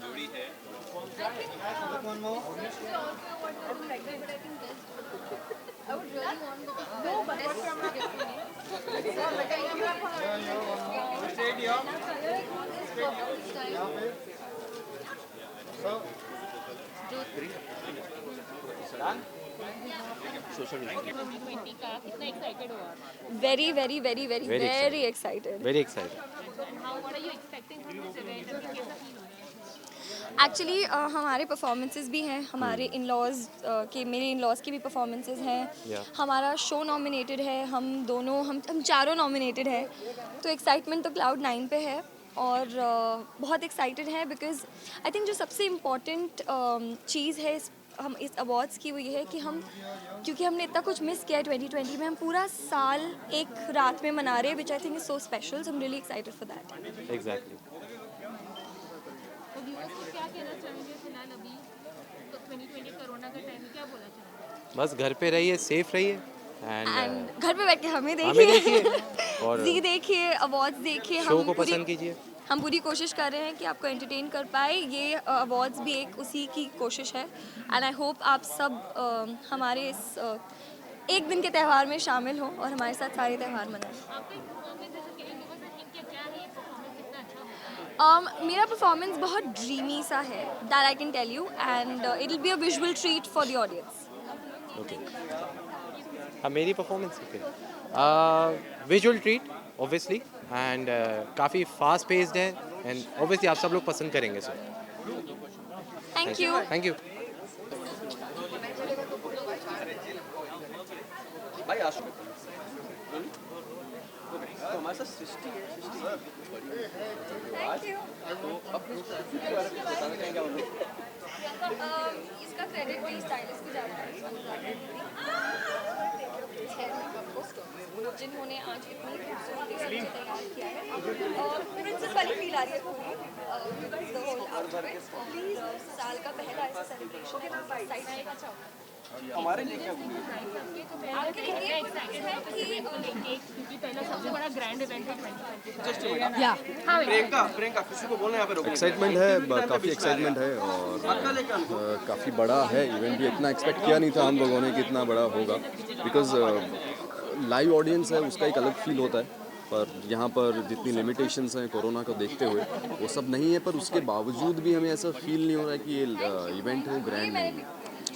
जोड़ी है. I would really want no, but Very excited. Very excited. What are you expecting from this event? कैसा feel हो रहा है? एक्चुअली हमारे परफॉर्मेंसेस भी हैं. हमारे इन-लॉज के मेरे इन-लॉज की भी परफॉर्मेंसेस हैं. हमारा शो नॉमिनेटेड है. हम चारों नॉमिनेटेड हैं. तो एक्साइटमेंट तो क्लाउड 9 पे है और बहुत एक्साइटेड है बिकॉज आई थिंक जो सबसे इम्पॉर्टेंट चीज़ है हम इस अवार्ड्स की वो ये है कि क्योंकि हमने इतना कुछ मिस किया है 2020 में. हम पूरा साल एक रात में मना रहे हैं which I think is so special. So I am really excited for that. Exactly. क्या कहना चाहेंगे फिलहाल अभी तो 2020 कोरोना का टाइम क्या बोला चाहेंगे? बस घर पे रहिए, सेफ रहिए एंड घर पे बैठ के हमें देखिए और जी देखिए, अवार्ड्स देखिए. शो को पसंद कीजिए. हम पूरी कोशिश कर रहे हैं कि आपको एंटरटेन कर पाए. ये अवार्ड्स भी एक उसी की कोशिश है एंड आई होप आप सब हमारे इस एक दिन के त्यौहार में शामिल हों और हमारे साथ सारे त्यौहार मनाएं. मेरा परफॉर्मेंस बहुत ड्रीमी सा है. That I can tell you and it will be a visual treat for the audience. Okay. हाँ मेरी performance visual treat obviously and काफ़ी फास्ट पेस्ड है एंड ऑब्वियसली आप सब लोग पसंद करेंगे sir. Thank you. Thank you. भाई आशु तो हमारे साथ सृष्टि है. Thank you. तो अब बताना चाहेंगे आप लोग? इसका क्रेडिट भी स्टाइलिस्ट को जाता है जिन्होंने आज इतनी खूबसूरती से मुझे तैयार किया है. प्रिंसेस वाली फील आ रही है पूरी. प्लीज साल का पहला ऐसा सेलिब्रेशन है साइड में अच्छा हमारे लिए क्या आपके लिए एक्साइटेड है कि क्योंकि पहला सबसे बड़ा ग्रैंड इवेंट है 2020 या प्रियंका किसी को बोलना यहाँ पे रोको. एक्साइटमेंट है, काफ़ी एक्साइटमेंट है और काफ़ी बड़ा है इवेंट भी. इतना एक्सपेक्ट किया नहीं था हम लोगों ने कि इतना बड़ा होगा बिकॉज लाइव ऑडियंस है उसका एक अलग फील होता है. पर यहाँ पर जितनी लिमिटेशंस हैं कोरोना को देखते हुए वो सब नहीं है, पर उसके बावजूद भी हमें ऐसा फील नहीं हो रहा है कि ये इवेंट है ग्रैंड नहीं है.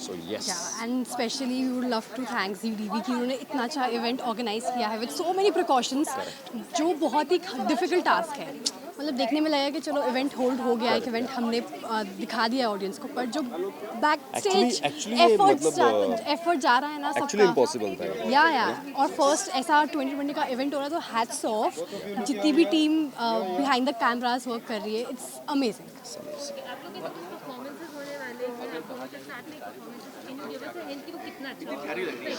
So yes. Yeah, and especially we would love to thank ZTV कि उन्होंने इतना अच्छा इवेंट ऑर्गेनाइज किया है with so many precautions, जो बहुत ही डिफिकल्ट टास्क है. मतलब देखने में लगा कि चलो इवेंट होल्ड हो गया, एक इवेंट हमने दिखा दिया ऑडियंस को, पर जो बैक स्टेज एफर्ट जा रहा है ना सबका इम्पॉसिबल था. या और फर्स्ट ऐसा 2020 का इवेंट हो रहा है तो हैट्स ऑफ जितनी भी team behind the cameras work कर रही है. It's amazing.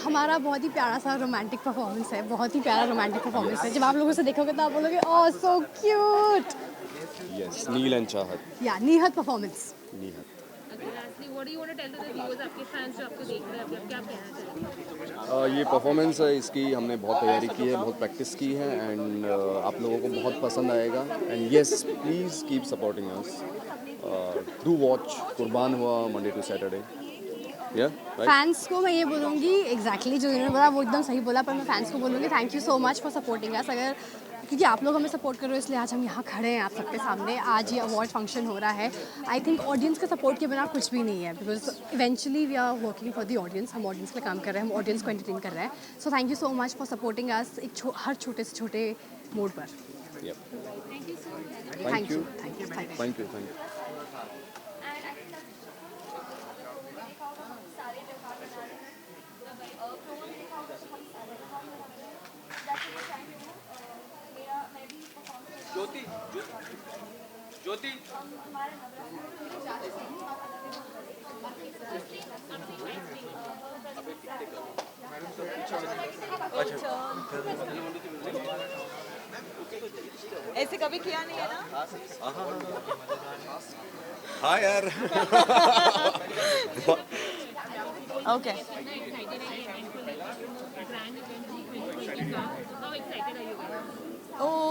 हमारा बहुत ही प्यारा सा रोमांटिक परफॉर्मेंस है, बहुत ही प्यारा रोमांटिक परफॉर्मेंस है. जब आप लोगों से देखोगे तो आप बोलोगे oh so cute. Yes, Neel and Chahat. या निहत परफॉर्मेंस. निहत. ये परफॉर्मेंस है इसकी हमने बहुत तैयारी की है, बहुत प्रैक्टिस की है एंड आप लोगों को बहुत पसंद आएगा. And yes, please keep supporting us. Do watch. कुर्बान हुआ मंडे टू सैटरडे. फैंस को मैं ये बोलूँगी एग्जैक्टली जो इन्होंने बोला वो एकदम सही बोला, पर मैं फैंस को बोलूँगी thank you so much for supporting us. अगर क्योंकि आप लोग हमें सपोर्ट कर रहे हो इसलिए आज हम यहाँ खड़े हैं आप सबके सामने. आज ये अवार्ड फंक्शन हो रहा है. आई थिंक ऑडियंस के सपोर्ट के बिना कुछ भी नहीं है because eventually we are working for the audience. हम ऑडियंस के लिए काम कर रहे हैं, हम ऑडियंस को एंटरटेन कर रहे हैं. So thank you so much for supporting us एक हर छोटे से छोटे मोड पर. Thank you. ज्योति ऐसे कभी किया नहीं है ना. हाँ यार. ओके.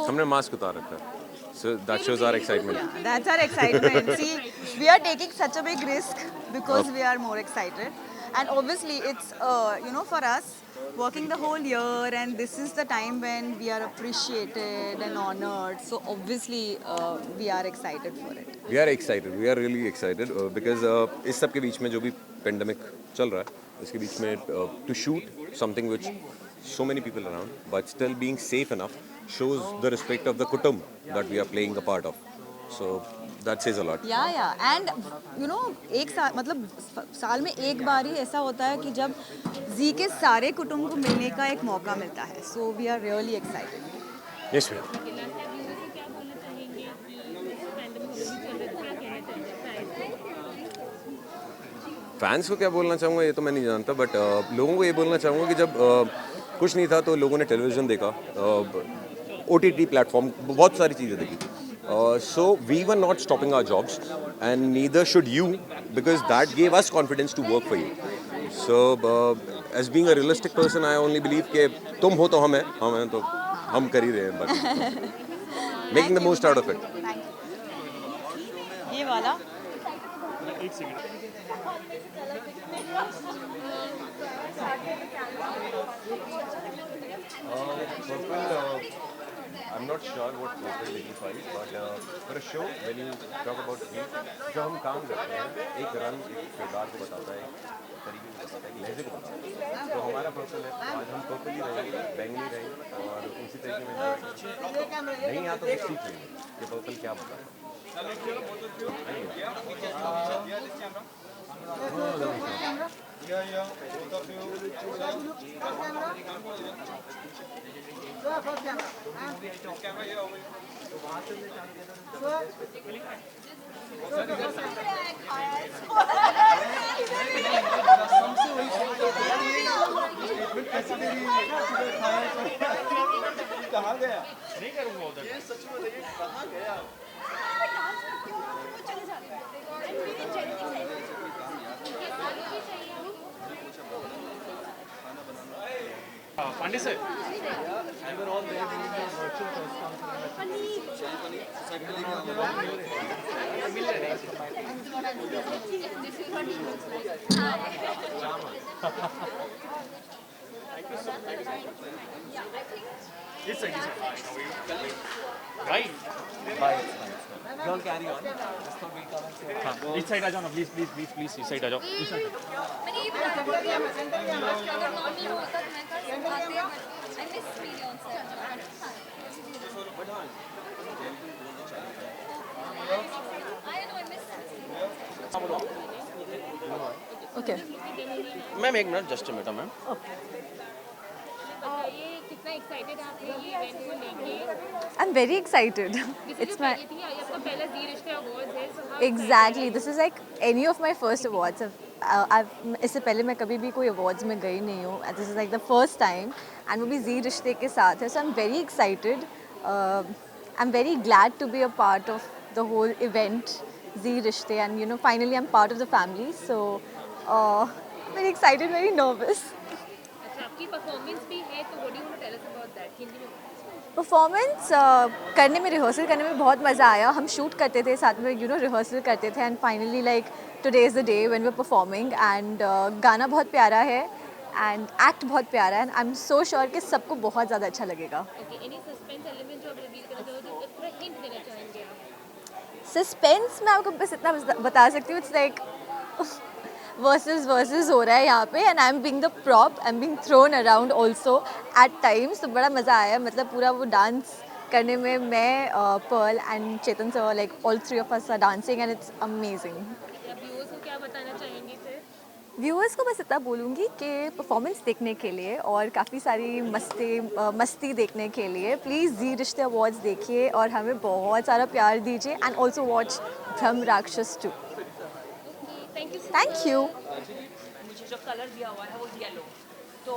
हमने मास्क उतार रखा है. So that shows our excitement. Yeah, that's our excitement. See, we are taking such a big risk because we are more excited. And obviously it's, for us, working the whole year and this is the time when we are appreciated and honored. So obviously we are excited for it. We are excited. We are really excited because इस सब के बीच में जो भी pandemic चल रहा है, इसके बीच में to shoot something which so many people around, but still being safe enough shows the respect of the kutum that we are playing a part of. So that says a lot. Yeah. And एक साल मतलब साल में एक बार ही ऐसा होता है कि जब जी के सारे कुटुंब को मिलने का एक मौका मिलता है. So we are really excited. Yes, we are. Fans को क्या बोलना चाहूँगा ये तो मैं नहीं जानता, बट लोगों को ये बोलना चाहूँगा कि जब कुछ नहीं था तो लोगों ने टेलीविज़न देखा, OTT प्लेटफॉर्म, बहुत सारी चीज़ें देखी. So we were not stopping our jobs and neither should you because that gave us confidence to work for you. So as being a realistic person, I only believe कि तुम हो तो हम हैं तो हम कर ही रहे हैं, but making the most out of it. ये वाला I'm not sure what local dignifies, but for a show, when you talk about Zee, जो हम काम करते हैं, एक रंग एक किरदार को बताता है, एक तरीके को बताता है, एक लहजे को बताता है। तो हमारा पर्पल है, आज हम पर्पली रहेंगे, बैंगनी रहेंगे और उसी तरीके में नहीं आता तो सीख लेंगे कि पर्पल क्या बताता है। कहाँ गया? नहीं करूँगा उधर। ये सच में देखिए कहाँ गया? Pandey sir Don't carry on. इस साइड आ जाओ ना प्लीज प्लीज प्लीज प्लीज इस साइड आ जाओ इस साइड मैंने ये बता दिया अगर नॉर्मल होता तो मैं कर सकती I miss media on set I know I miss Okay. Ma'am एक मिनट जस्ट मिनट मैम ये कितना एक्साइटेड आप ये इवेंट को लेके? I'm very excited. It's my आपका पहला जी रिश्ते अवार्ड्स है, so how exactly. This is like any of my first awards. इससे पहले मैं कभी भी कोई awards में गई नहीं हूँ. This is like the first time, and वो भी जी रिश्ते के साथ है. So I'm very excited. I'm very glad to be a part of the whole event, जी रिश्ते, and you know finally I'm part of the family. So very excited, very nervous. अच्छा आपकी परफॉर्मेंस भी है तो what do you want to tell us about that? Hindi में परफॉर्मेंस करने में रिहर्सल करने में बहुत मज़ा आया. हम शूट करते थे साथ में, रिहर्सल करते थे, and finally like today is the day when we are performing. And गाना बहुत प्यारा है एंड एक्ट बहुत प्यारा है, and I am so sure कि सबको बहुत ज़्यादा अच्छा लगेगा. ओके एनी सस्पेंस एलिमेंट जो आप रिवील करना चाहो तो थोड़ा हिंट देना चाहेंगे आप? सस्पेंस मैं आपको बस इतना बता सकती हूँ, इट्स लाइक वर्सेस हो रहा है यहाँ पे, and I am being the prop, I am being throne around also eight times. तो बड़ा मज़ा आया, मतलब पूरा वो डांस करने में. मैं Pearl and Chetan sir, like all three of us are dancing and it's amazing. Viewers को क्या बताना चाहेंगे फिर? व्यूअर्स को बस इतना बोलूँगी कि परफॉर्मेंस देखने के लिए और काफ़ी सारी मस्ती देखने के लिए प्लीज़ जी रिश्ते अवार्ड्स देखिए और हमें बहुत सारा प्यार दीजिए. एंड ऑल्सो वॉच ब्रह्म राक्षस 2. Thank you. मुझे जो कलर दिया हुआ है वो येलो, तो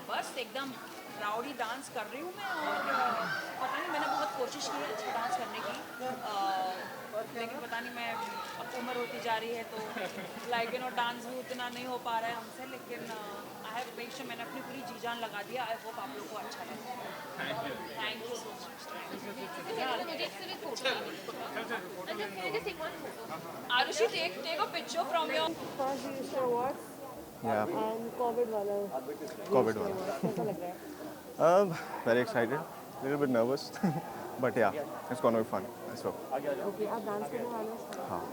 बस एकदम राउडी डांस कर रही हूँ मैं. और पता नहीं, मैंने बहुत कोशिश की है अच्छा डांस करने की, लेकिन पता नहीं मैं अब उम्र होती जा रही है तो लाइक डांस भी उतना नहीं हो पा रहा है हमसे. लेकिन आई हैव मेक श्योर मैंने अपनी पूरी जी जान लगा दिया. आई होप आप लोगों को अच्छा लगे. Thank you so much. Arushi, take a picture from your Yeah. COVID वाला. Very excited, little bit nervous, but yeah, it's gonna be fun. Let's go. Okay, आप डांस करने वाले हो? हाँ.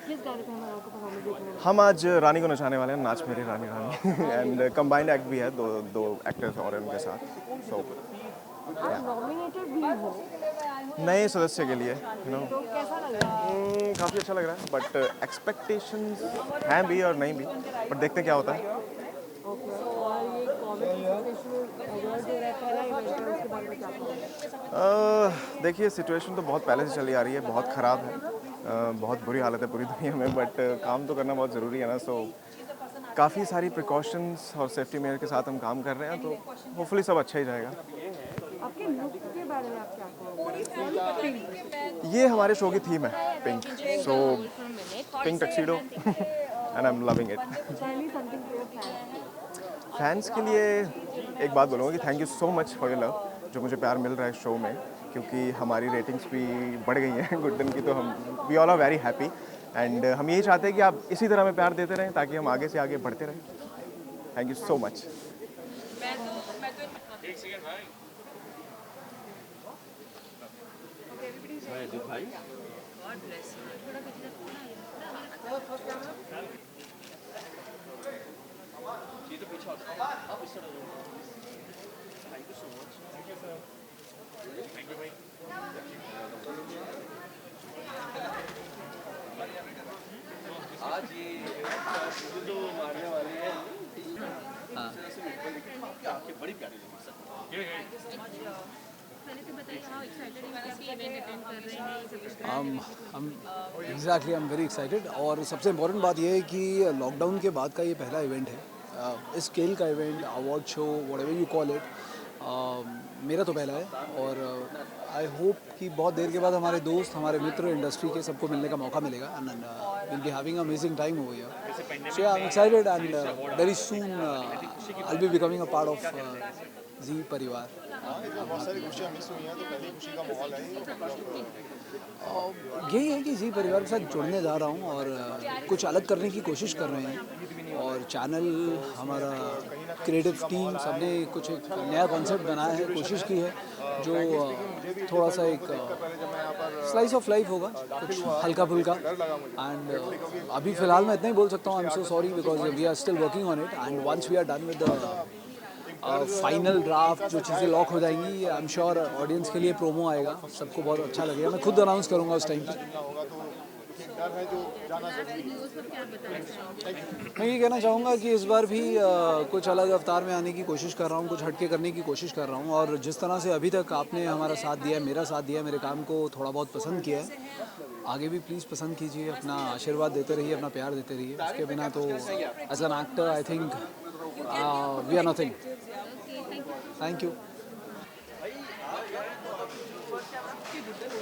किस गाने पे हमारा आपको परफॉर्मेंस देखने वाले? हम आज रानी को नचाने वाले हैं, नाच मेरी रानी रानी. एंड कंबाइंड एक्ट भी है, दो एक्टर्स और उनके साथ. सो आप नॉमिनेटेड भी हो नए सदस्य के लिए तो कैसा लग रहा है? काफ़ी अच्छा लग रहा है, बट एक्सपेक्टेशंस हैं भी और नहीं भी, बट देखते हैं क्या होता है. ओके, और ये कोविड सिचुएशन अवार्ड जो है पहला इवेंट है, उसके बारे में क्या कहोगे? देखिए, सिचुएशन तो बहुत पहले से चली आ रही है, बहुत ख़राब है, बहुत बुरी हालत है पूरी दुनिया में, बट काम तो करना बहुत ज़रूरी है ना. सो काफ़ी सारी प्रिकॉशंस और सेफ्टी मेजर के साथ हम काम कर रहे हैं, तो होपफुली सब अच्छा ही जाएगा. आपके लुक के बारे में आप क्या कहोगे? ये हमारे शो की थीम है, pink. So pink tuxedo and I am loving it. Fans के लिए एक बात बोलूँगा कि thank you so much for your love, जो मुझे प्यार मिल रहा है शो में, क्योंकि हमारी रेटिंग्स भी बढ़ गई हैं गुड दिन की. तो हम we all are very happy, and हम यही चाहते हैं कि आप इसी तरह में प्यार देते रहें ताकि हम आगे से आगे बढ़ते रहें. Thank you so much. एक सेकंड भाई भाई गॉड ब्लेस ये तो पीछे आप इस तरह thank you so much thank you sir thank you भाई आज ये जो मारने वाले हैं हाँ आपकी बड़ी प्यारी लगी सर I'm very excited और सबसे इम्पोर्टेंट बात यह है कि लॉकडाउन के बाद का ये पहला इवेंट है इस स्केल का event award show whatever you call it मेरा तो पहला है और आई होप कि बहुत देर के बाद हमारे दोस्त हमारे मित्र इंडस्ट्री के सबको मिलने का मौका मिलेगा and will be having amazing time over here so I am excited and very soon I will be becoming a part of Zee Parivar बहुत सारी खुशियाँ मिस हुई हैं तो पहली खुशी का माहौल है यही है कि जी परिवार के साथ जुड़ने जा रहा हूँ और कुछ अलग करने की कोशिश कर रहे हैं और चैनल हमारा क्रिएटिव टीम सबने कुछ एक नया कॉन्सेप्ट बनाया है कोशिश की है जो थोड़ा सा एक स्लाइस ऑफ लाइफ होगा कुछ हल्का फुल्का एंड अभी फ़िलहाल मैं इतना ही बोल सकता हूँ I am so sorry because we are still working on it and once we are done with the final draft जो चीज़ें लॉक हो जाएंगी आई एम श्योर ऑडियंस के लिए प्रोमो आएगा सबको बहुत अच्छा लगेगा मैं खुद अनाउंस करूँगा उस टाइम पर मैं ये कहना चाहूँगा कि इस बार भी कुछ अलग अवतार में आने की कोशिश कर रहा हूँ कुछ हटके करने की कोशिश कर रहा हूँ और जिस तरह से अभी तक आपने हमारा साथ दिया मेरा साथ दिया मेरे काम को थोड़ा बहुत पसंद किया है आगे भी प्लीज़ पसंद कीजिए अपना आशीर्वाद देते रहिए अपना प्यार देते रहिए उसके बिना तो as an actor I think we are nothing thank you thank you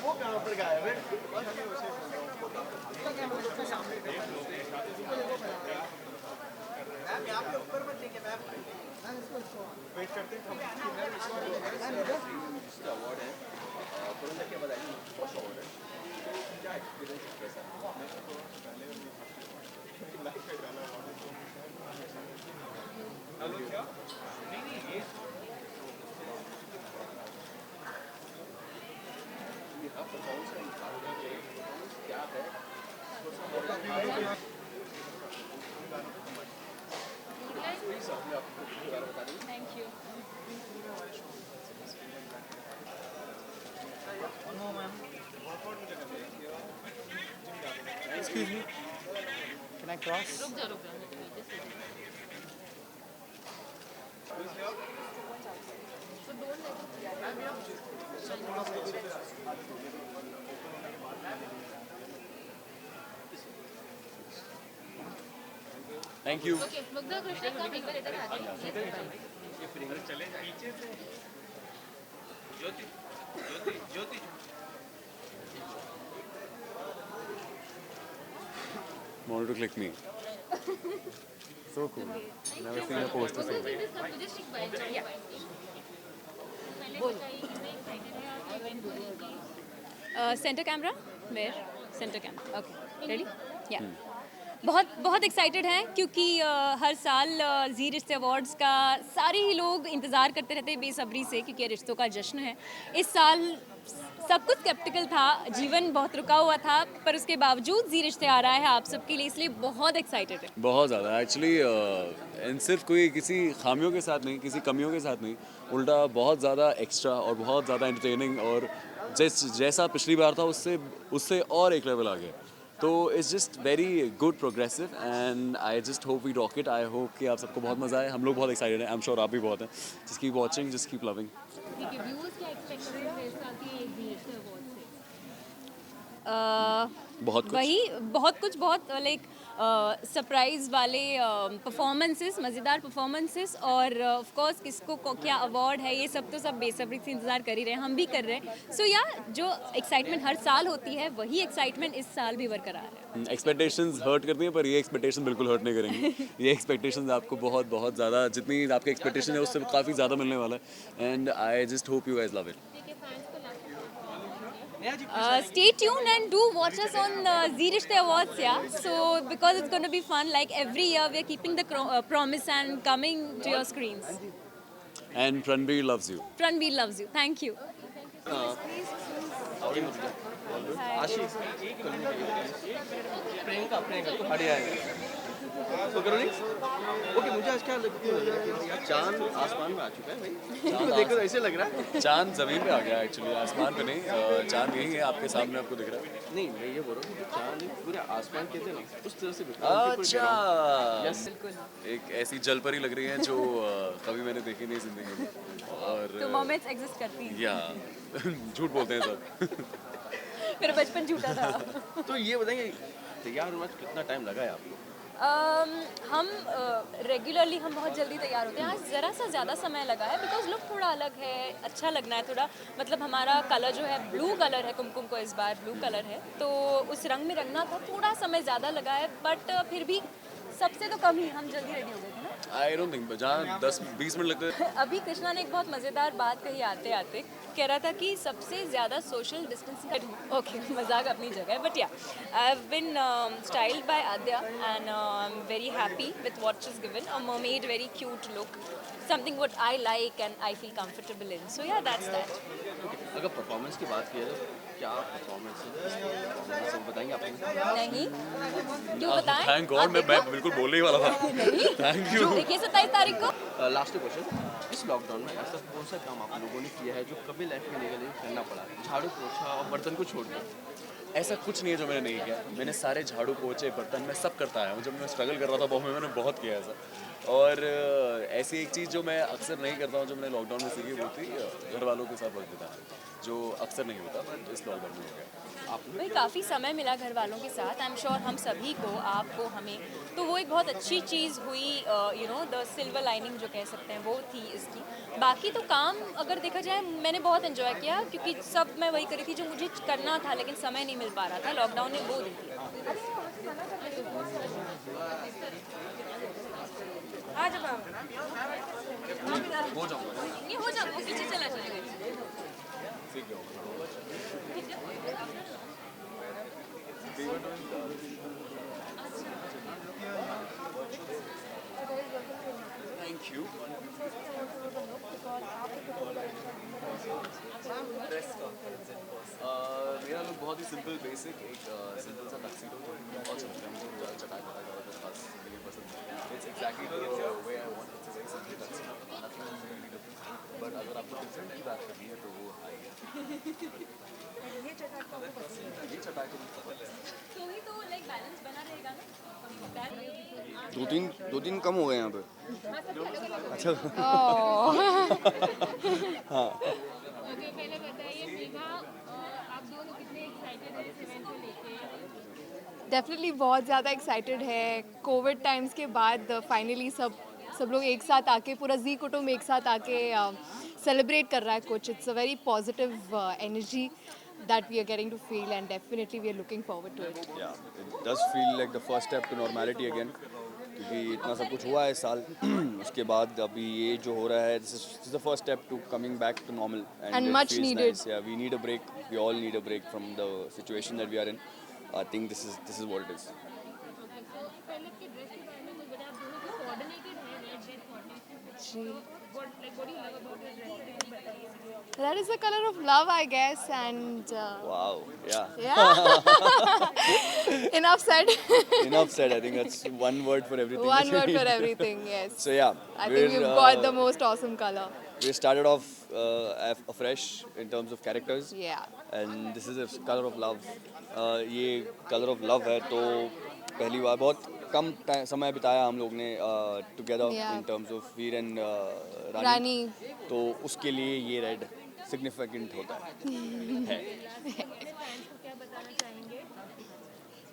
Excuse me, can I cross? रुक जा thank you okay Mugdha Krishna का एक बार इधर आ जाइए चले पीछे से Jyoti Jyoti Jyoti wanted to click me. So cool. Never seen a poster so big. Centre camera where centre camera okay ready या बहुत एक्साइटेड हैं क्योंकि हर साल जी रिश्ते अवार्ड्स का सारे ही लोग इंतज़ार करते रहते हैं बेसब्री से क्योंकि रिश्तों का जश्न है इस साल सब कुछ स्केप्टिकल था जीवन बहुत रुका हुआ था पर उसके बावजूद जी रिश्ते आ रहा है आप सबके लिए इसलिए बहुत एक्साइटेड है बहुत ज़्यादा एक्चुअली सिर्फ कोई किसी खामियों के साथ नहीं किसी कमियों के साथ नहीं उल्टा बहुत ज़्यादा एक्स्ट्रा और बहुत ज़्यादा एंटरटेनिंग और जैसा पिछली बार था उससे और एक लेवल आ गया तो it's just very good progressive and I just hope we rock it I hope कि आप सबको बहुत मज़ा आए हम लोग बहुत एक्साइटेड हैं आई एम श्योर आप भी बहुत हैं just keep watching just keep loving बहुत कुछ वही बहुत कुछ बहुत लाइक सरप्राइज वाले परफॉर्मेंसेस मज़ेदार परफॉर्मेंसेस और ऑफ कोर्स किसको क्या अवार्ड है ये सब तो सब बेसब्री से इंतज़ार कर ही रहे हैं हम भी कर रहे हैं सो या जो एक्साइटमेंट हर साल होती है वही एक्साइटमेंट इस साल भी बरकरार है एक्सपेक्टेशंस हर्ट करती हैं पर ये एक्सपेक्टेशन बिल्कुल हर्ट नहीं करेंगे ये एक्सपेक्टेशंस आपको बहुत बहुत ज़्यादा जितनी आपके एक्सपेक्टेशन है उससे काफ़ी ज़्यादा मिलने वाला है and I just hope you guys love it stay tuned and do watch us on Zee Rishte Awards, yeah. So because it's going to be fun, like every year we are keeping the promise and coming to your screens. And Pranveer loves you. Pranveer loves you. Thank you. आशीष प्रियंका प्रियंका तो हट जाएगा तो करो नहीं ओके मुझे आज क्या लग रहा है कि यार चांद आसमान में आ चुका है भाई देखो तो ऐसे लग रहा है चांद जमीन पे आ गया एक्चुअली, आसमान पे नहीं। चांद यही है आपके सामने, आपको दिख रहा है। नहीं मैं ये बोल रहा हूँ कि चांद पूरे आसमान के थे ना उस तरह से अच्छा, यस एक ऐसी जलपरी लग रही है जो कभी मैंने देखी नहीं जिंदगी में। और तो मोमेंट्स एग्जिस्ट करती हैं। या झूठ बोलते हैं सब। मेरा बचपन झूठा था। तो ये बताएंगे तैयार होना कितना टाइम लगा है आपको? हम रेगुलरली हम बहुत जल्दी तैयार होते हैं। आज ज़रा सा ज़्यादा समय लगा है बिकॉज लुक थोड़ा अलग है, अच्छा लगना है थोड़ा। मतलब हमारा कलर जो है ब्लू कलर है, कुमकुम को इस बार ब्लू कलर है, तो उस रंग में रंगना था, थोड़ा समय ज़्यादा लगा है। बट फिर भी सबसे तो कम ही हम जल्दी रेडी हो गए थे ना। आई डोंट थिंक जहाँ 10-20 मिनट लगते हैं। अभी कृष्णा ने एक बहुत मज़ेदार बात कही आते आते, कह रहा था कि सबसे ज़्यादा सोशल डिस्टेंसिंग। ओके मजाक अपनी जगह, but ya I have been styled by Aadya and I am very happy with what she is given, a mermaid very cute look, something what I like and I feel comfortable in, so ya that's that. अगर परफॉर्मेंस की बात की जाए क्या परफॉर्मेंस है सब बताएंगे आप? नहीं क्यों बताएं? थैंक गॉड, मैं बिल्कुल बोलने ही वाला था। Thank you. देखिए 27 तारीख को। लास्ट क्वेश्चन, इस लॉकडाउन में ऐसा कौन सा काम आप लोगों ने किया है जो कभी लाइफ में नहीं करना पड़ा? झाड़ू पोछा और बर्तन को छोड़कर। ऐसा कुछ नहीं है जो मैंने नहीं किया। मैंने सारे झाड़ू पोछे बर्तन में सब करता आया हूँ। जब मैं स्ट्रगल कर रहा था बॉम्बे में, मैंने बहुत किया ऐसा। और ऐसी एक चीज़ जो मैं अक्सर नहीं करता हूँ, जो मैंने लॉकडाउन में सीखी, वो थी घर वालों के साथ वक्त बिताना, जो अक्सर नहीं होता, बट इस लॉकडाउन में हो गया। भाई काफ़ी समय मिला घर वालों के साथ, आई एम श्योर हम सभी को, आपको, हमें, तो वो एक बहुत अच्छी चीज़ हुई। You know the silver lining जो कह सकते हैं वो थी इसकी। बाकी तो काम अगर देखा जाए मैंने बहुत एंजॉय किया, क्योंकि सब मैं वही करी थी जो मुझे करना था, लेकिन समय नहीं मिल पा रहा था। लॉकडाउन ने वो दी थी। आ जाओ हो जाऊँगा, ये हो जाओ, पीछे चला जाएगा। सीख जाऊँगा। Thank you. मेरा लुक बहुत ही सिंपल बेसिक, एक सिंपल सा टक्सीडो बहुत अच्छा लगता है मुझे। चटाई पटाई का खास मुझे पसंद है। It's exactly the way I want. It's very simple tuxedo, nothing really different. But अगर आपको डिफरेंट की बात करनी है तो वो आई है। ये चटाई को तो ही तो लाइक बैलेंस बना रहेगा ना। दो तीन कम हो गए यहाँ पे। अच्छा हाँ। ओके पहले बताइए विभा, आप दोनों कितने एक्साइटेड हैं इस इवेंट को लेके? डेफिनेटली बहुत ज़्यादा एक्साइटेड है। कोविड टाइम्स के बाद फाइनली सब लोग एक साथ आके, पूरा जी कुटुंब एक साथ आके सेलिब्रेट कर रहा है कुछ। It's a very positive energy that we are getting to feel, and definitely we are looking forward to it. Yeah, it does feel like the first step to normality again. क्योंकि इतना सब कुछ हुआ है इस साल, उसके बाद अभी ये जो हो रहा है, this is the first step to coming back to normal, and it much feels needed. nice. Yeah, we need a break. We all need a break from the situation that we are in. I think this is what it is. पहले के ड्रेस के बारे में कुछ बताया, आप दोनों को कोऑर्डिनेटेड है रेड रेड कोऑर्डिनेशन। जी। What do you love about your dress? बताइए। That is the color of love, I guess, and Wow. Yeah. yeah. Enough said. Enough said. I think that's one word for everything. One word for everything. Yes. So yeah, I think you've got the most awesome color. We started off afresh in terms of characters. Yeah. And this is a color of love. ये color of love है, तो पहली बार बहुत कम समय बिताया हम लोग ने together Yeah. in terms of Veer and रानी। तो उसके लिए ये रेड सिग्निफिकेंट होता है।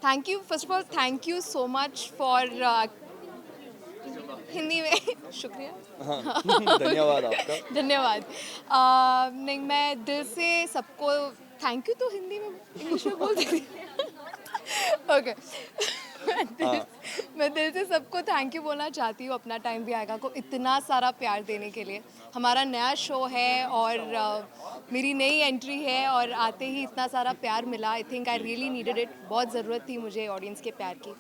Thank you. First of all, thank you so much for Hindi में शुक्रिया। हाँ, धन्यवाद आपका। धन्यवाद। नहीं, मैं दिल से सबको थैंक यू तो हिंदी में इंग्लिश में बोल देती ओके। मैं दिल से सबको थैंक यू बोलना चाहती हूँ, अपना टाइम भी आएगा को इतना सारा प्यार देने के लिए। हमारा नया शो है और मेरी नई एंट्री है और आते ही इतना सारा प्यार मिला। I think I really needed it. बहुत ज़रूरत थी मुझे ऑडियंस के प्यार की,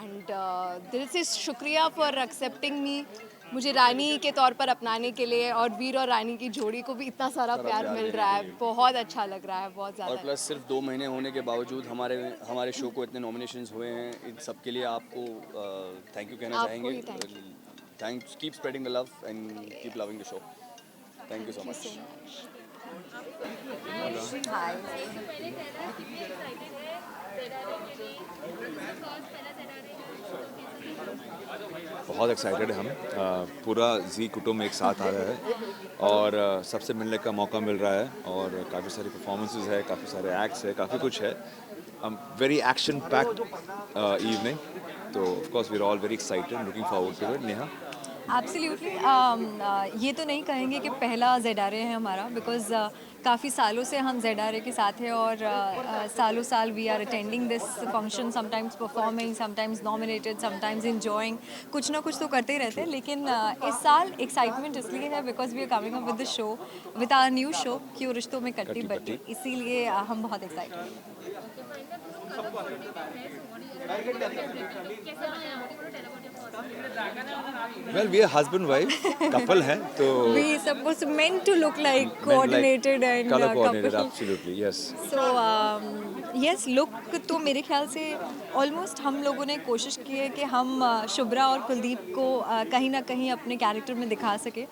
एंड दिल से शुक्रिया फॉर एक्सेप्टिंग मी मुझे रानी के तौर पर अपनाने के लिए और वीर और रानी की जोड़ी को भी इतना सारा प्यार मिल रहा है, बहुत अच्छा लग रहा है, बहुत ज़्यादा। और प्लस सिर्फ 2 महीने होने के बावजूद हमारे शो को इतने नॉमिनेशंस हुए हैं, इन सब के लिए आपको थैंक यू कहना चाहेंगे। Thanks, keep spreading the love and keep loving the show. Thank you so much. बहुत एक्साइटेड है हम, पूरा जी कुटुंब एक साथ आ रहा है और सबसे मिलने का मौका मिल रहा है और काफ़ी सारी परफॉर्मेंसेस है, काफ़ी सारे एक्ट्स है, काफ़ी कुछ है। वेरी एक्शन पैक्ड इवनिंग, तो of course we are all very excited, looking forward to it. Neha? Absolutely, ये तो नहीं कहेंगे कि पहला ZRA है हमारा, बिकॉज काफ़ी सालों से हम ZRA के साथ हैं और सालों साल we are attending this function, sometimes performing, sometimes nominated, sometimes enjoying, कुछ ना कुछ तो करते ही रहते हैं। लेकिन इस साल एक्साइटमेंट इसलिए है because we are coming up with the show, with our new show क्यों रिश्तों में कट्टी बट्टी, इसीलिए हम बहुत एक्साइटेड हैं। Well, we are husband wife couple हैं, तो we supposed meant to look like coordinated and color coordinated, couple. absolutely, yes. So yes, look तो मेरे ख्याल से ऑलमोस्ट हम लोगों ने कोशिश की है कि हम शुभ्रा और कुलदीप को कहीं ना कहीं अपने कैरेक्टर में दिखा सके।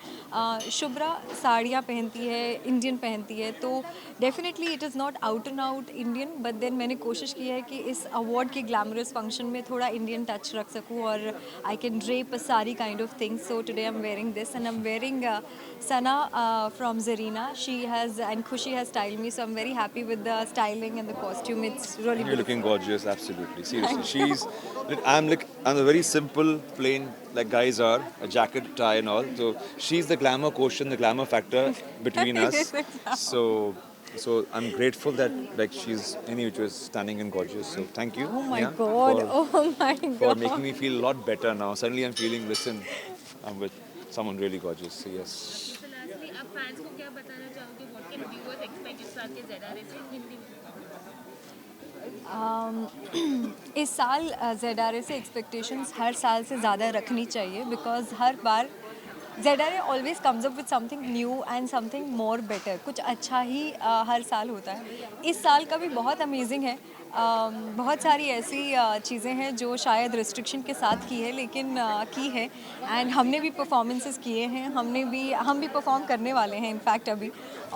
शुभ्रा साड़ियाँ पहनती है, इंडियन पहनती है, तो definitely it is not out and out Indian, but then मैंने कोशिश की है कि इस अवार्ड के ग्लैमरस फंक्शन में थोड़ा इंडियन टच रख सकूँ और आई कैन ड्रेप अ सारी kind of things. So today I am wearing this and I am wearing Sana from Zarina. She has and Khushi has styled me, so I'm very happy with the styling and the costume. It's really You're looking gorgeous, absolutely. Seriously, I'm a very simple, plain, like guys are, a jacket, tie, and all. So she's the glamour quotient, the glamour factor between us. So I'm grateful that like she's which was stunning and gorgeous. So thank you. Oh my God! Oh my God! For making me feel a lot better now. Suddenly I'm feeling, listen, I'm with someone really gorgeous. So yes. आप फैंस को क्या बताना चाहोगे? व्हाट कैन व्यूअर्स एक्सपेक्ट इस साल के ZRA से हिंदी में? इस साल ZRA से एक्सपेक्टेशंस हर साल से ज़्यादा रखनी चाहिए, because her bar ZRA always comes up with something new and something more better, कुछ अच्छा ही हर साल होता है। इस साल का भी बहुत अमेजिंग है, बहुत सारी ऐसी चीज़ें हैं जो शायद रिस्ट्रिक्शन के साथ की है, लेकिन की है, एंड हमने भी परफॉर्मेंसेस किए हैं, हम भी परफॉर्म करने वाले हैं इनफैक्ट अभी,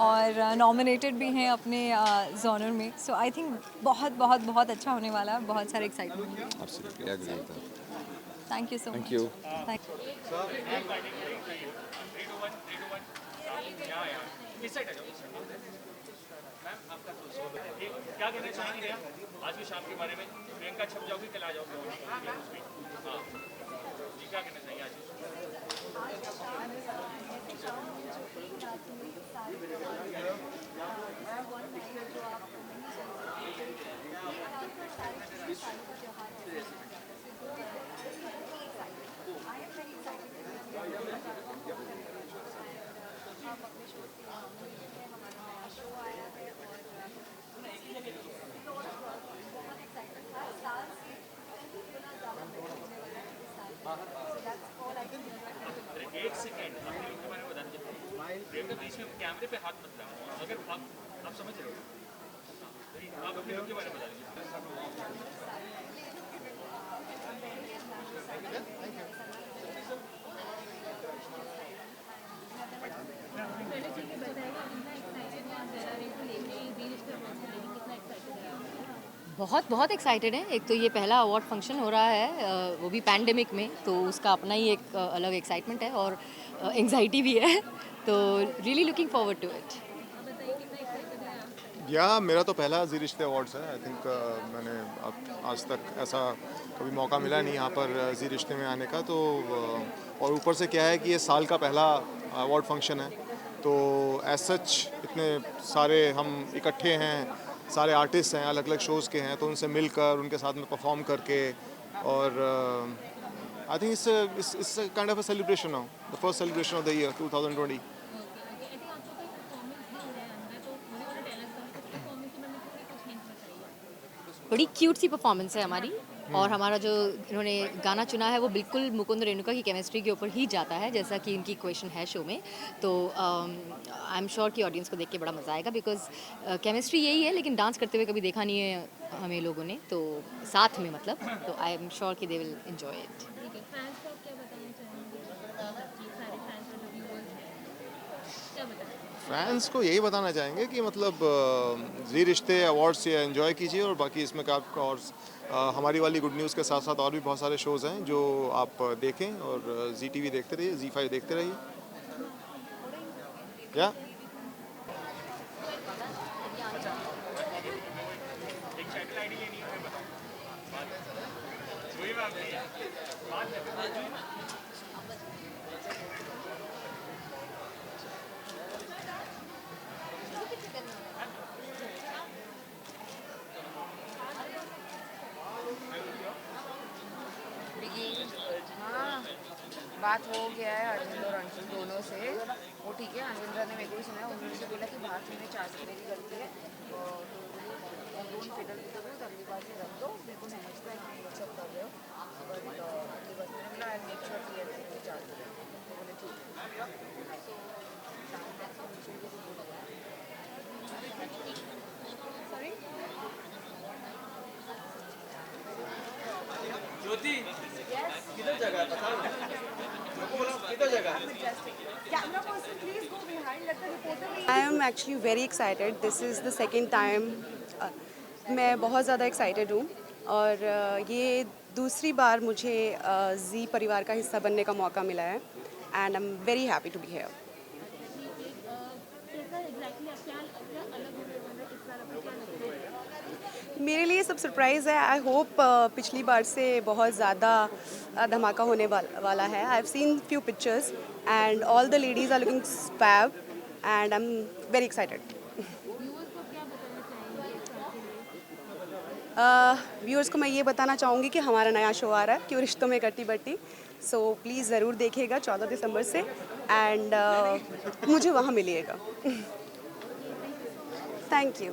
और नॉमिनेटेड भी हैं अपने जॉनर में। सो आई थिंक बहुत बहुत बहुत अच्छा होने वाला है, बहुत सारे एक्साइटमेंट है। Thank you so much. क्या कहना चाहेंगे आज की शाम के बारे में? प्रियंका छप जाओगी, कल आ जाओगे? हाँ, जी क्या कहना चाहिए आज? एक सेकेंड, आपके लोग के बारे में बता दीजिए। प्रियंका बीच में कैमरे पे हाथ मत लगाओ, अगर आप समझ रहे हो, आप अपने लोग के बारे में बता दीजिए। बहुत बहुत एक्साइटेड है। एक तो ये पहला अवार्ड फंक्शन हो रहा है, वो भी पैंडेमिक में, तो उसका अपना ही एक अलग एक्साइटमेंट है और एंग्जाइटी भी है, तो really looking forward to it. मेरा तो पहला जी रिश्ते अवार्ड्स है। आई थिंक मैंने आज तक ऐसा कभी मौका मिला नहीं यहाँ पर जी रिश्ते में आने का, तो और ऊपर से क्या है कि ये साल का पहला अवार्ड फंक्शन है, तो एज सच इतने सारे हम इकट्ठे हैं, सारे आर्टिस्ट हैं, अलग अलग शोज़ के हैं, तो उनसे मिलकर उनके साथ में परफॉर्म करके, और I think it's kind of a celebration now, the first celebration of the year 2020। बड़ी क्यूट सी परफॉर्मेंस है हमारी, और हमारा जो इन्होंने गाना चुना है वो बिल्कुल मुकुंद रेणुका की केमिस्ट्री के ऊपर ही जाता है, जैसा कि इनकी क्वेश्चन है शो में। तो आई एम श्योर कि ऑडियंस को देख के बड़ा मज़ा आएगा, बिकॉज केमिस्ट्री यही है, लेकिन डांस करते हुए कभी देखा नहीं है हमें लोगों ने, तो साथ में मतलब, तो आई एम श्योर कि they will enjoy it. Fans को क्या बताना चाहेंगे, सारे फैंस और व्यूअर्स हैं, क्या बताना फैंस को यही बताना चाहेंगे कि मतलब जी रिश्ते अवार्ड्स से एंजॉय कीजिए, और बाकी इसमें का और हमारी वाली गुड न्यूज़ के साथ साथ और भी बहुत सारे शोज़ हैं जो आप देखें, और जी टीवी देखते रहिए, जी5 देखते रहिए। क्या हाँ, बात हो गया है अरविंद और अंशुल दोनों से, वो ठीक है। अरविंद्र ने मेरे को ही सुना है, उन्होंने से बोला कि बाहर सुनने चार्ज करने की गलती है, तो फिडल भी करो तो अगली बार से रख दो, मेरे को समझता है कि ये सब कर रहे हो, बट ये बस मैंने बोला आई मेक श्योर कि एवरीथिंग चार्ज करें, तो बोले ठीक सॉरी ज्योति किधर जगह है पता नहीं, किधर जगह है? Camera person please go behind, let the reporter. I am actually very excited, this is the second time. मैं बहुत ज़्यादा एक्साइटेड हूँ, और ये दूसरी बार मुझे जी परिवार का हिस्सा बनने का मौका मिला है, and I am very happy to be here. मेरे लिए सब सरप्राइज़ है। आई होप पिछली बार से बहुत ज़्यादा धमाका होने वाला है। I have seen few pictures and all the ladies are looking fab, and I am very excited. Viewers को मैं ये बताना चाहूँगी कि हमारा नया शो आ रहा है, क्यों रिश्तों में कट्टी बट्टी, सो प्लीज़ ज़रूर देखिएगा 14 दिसंबर से, एंड मुझे वहाँ मिलिएगा। Thank you.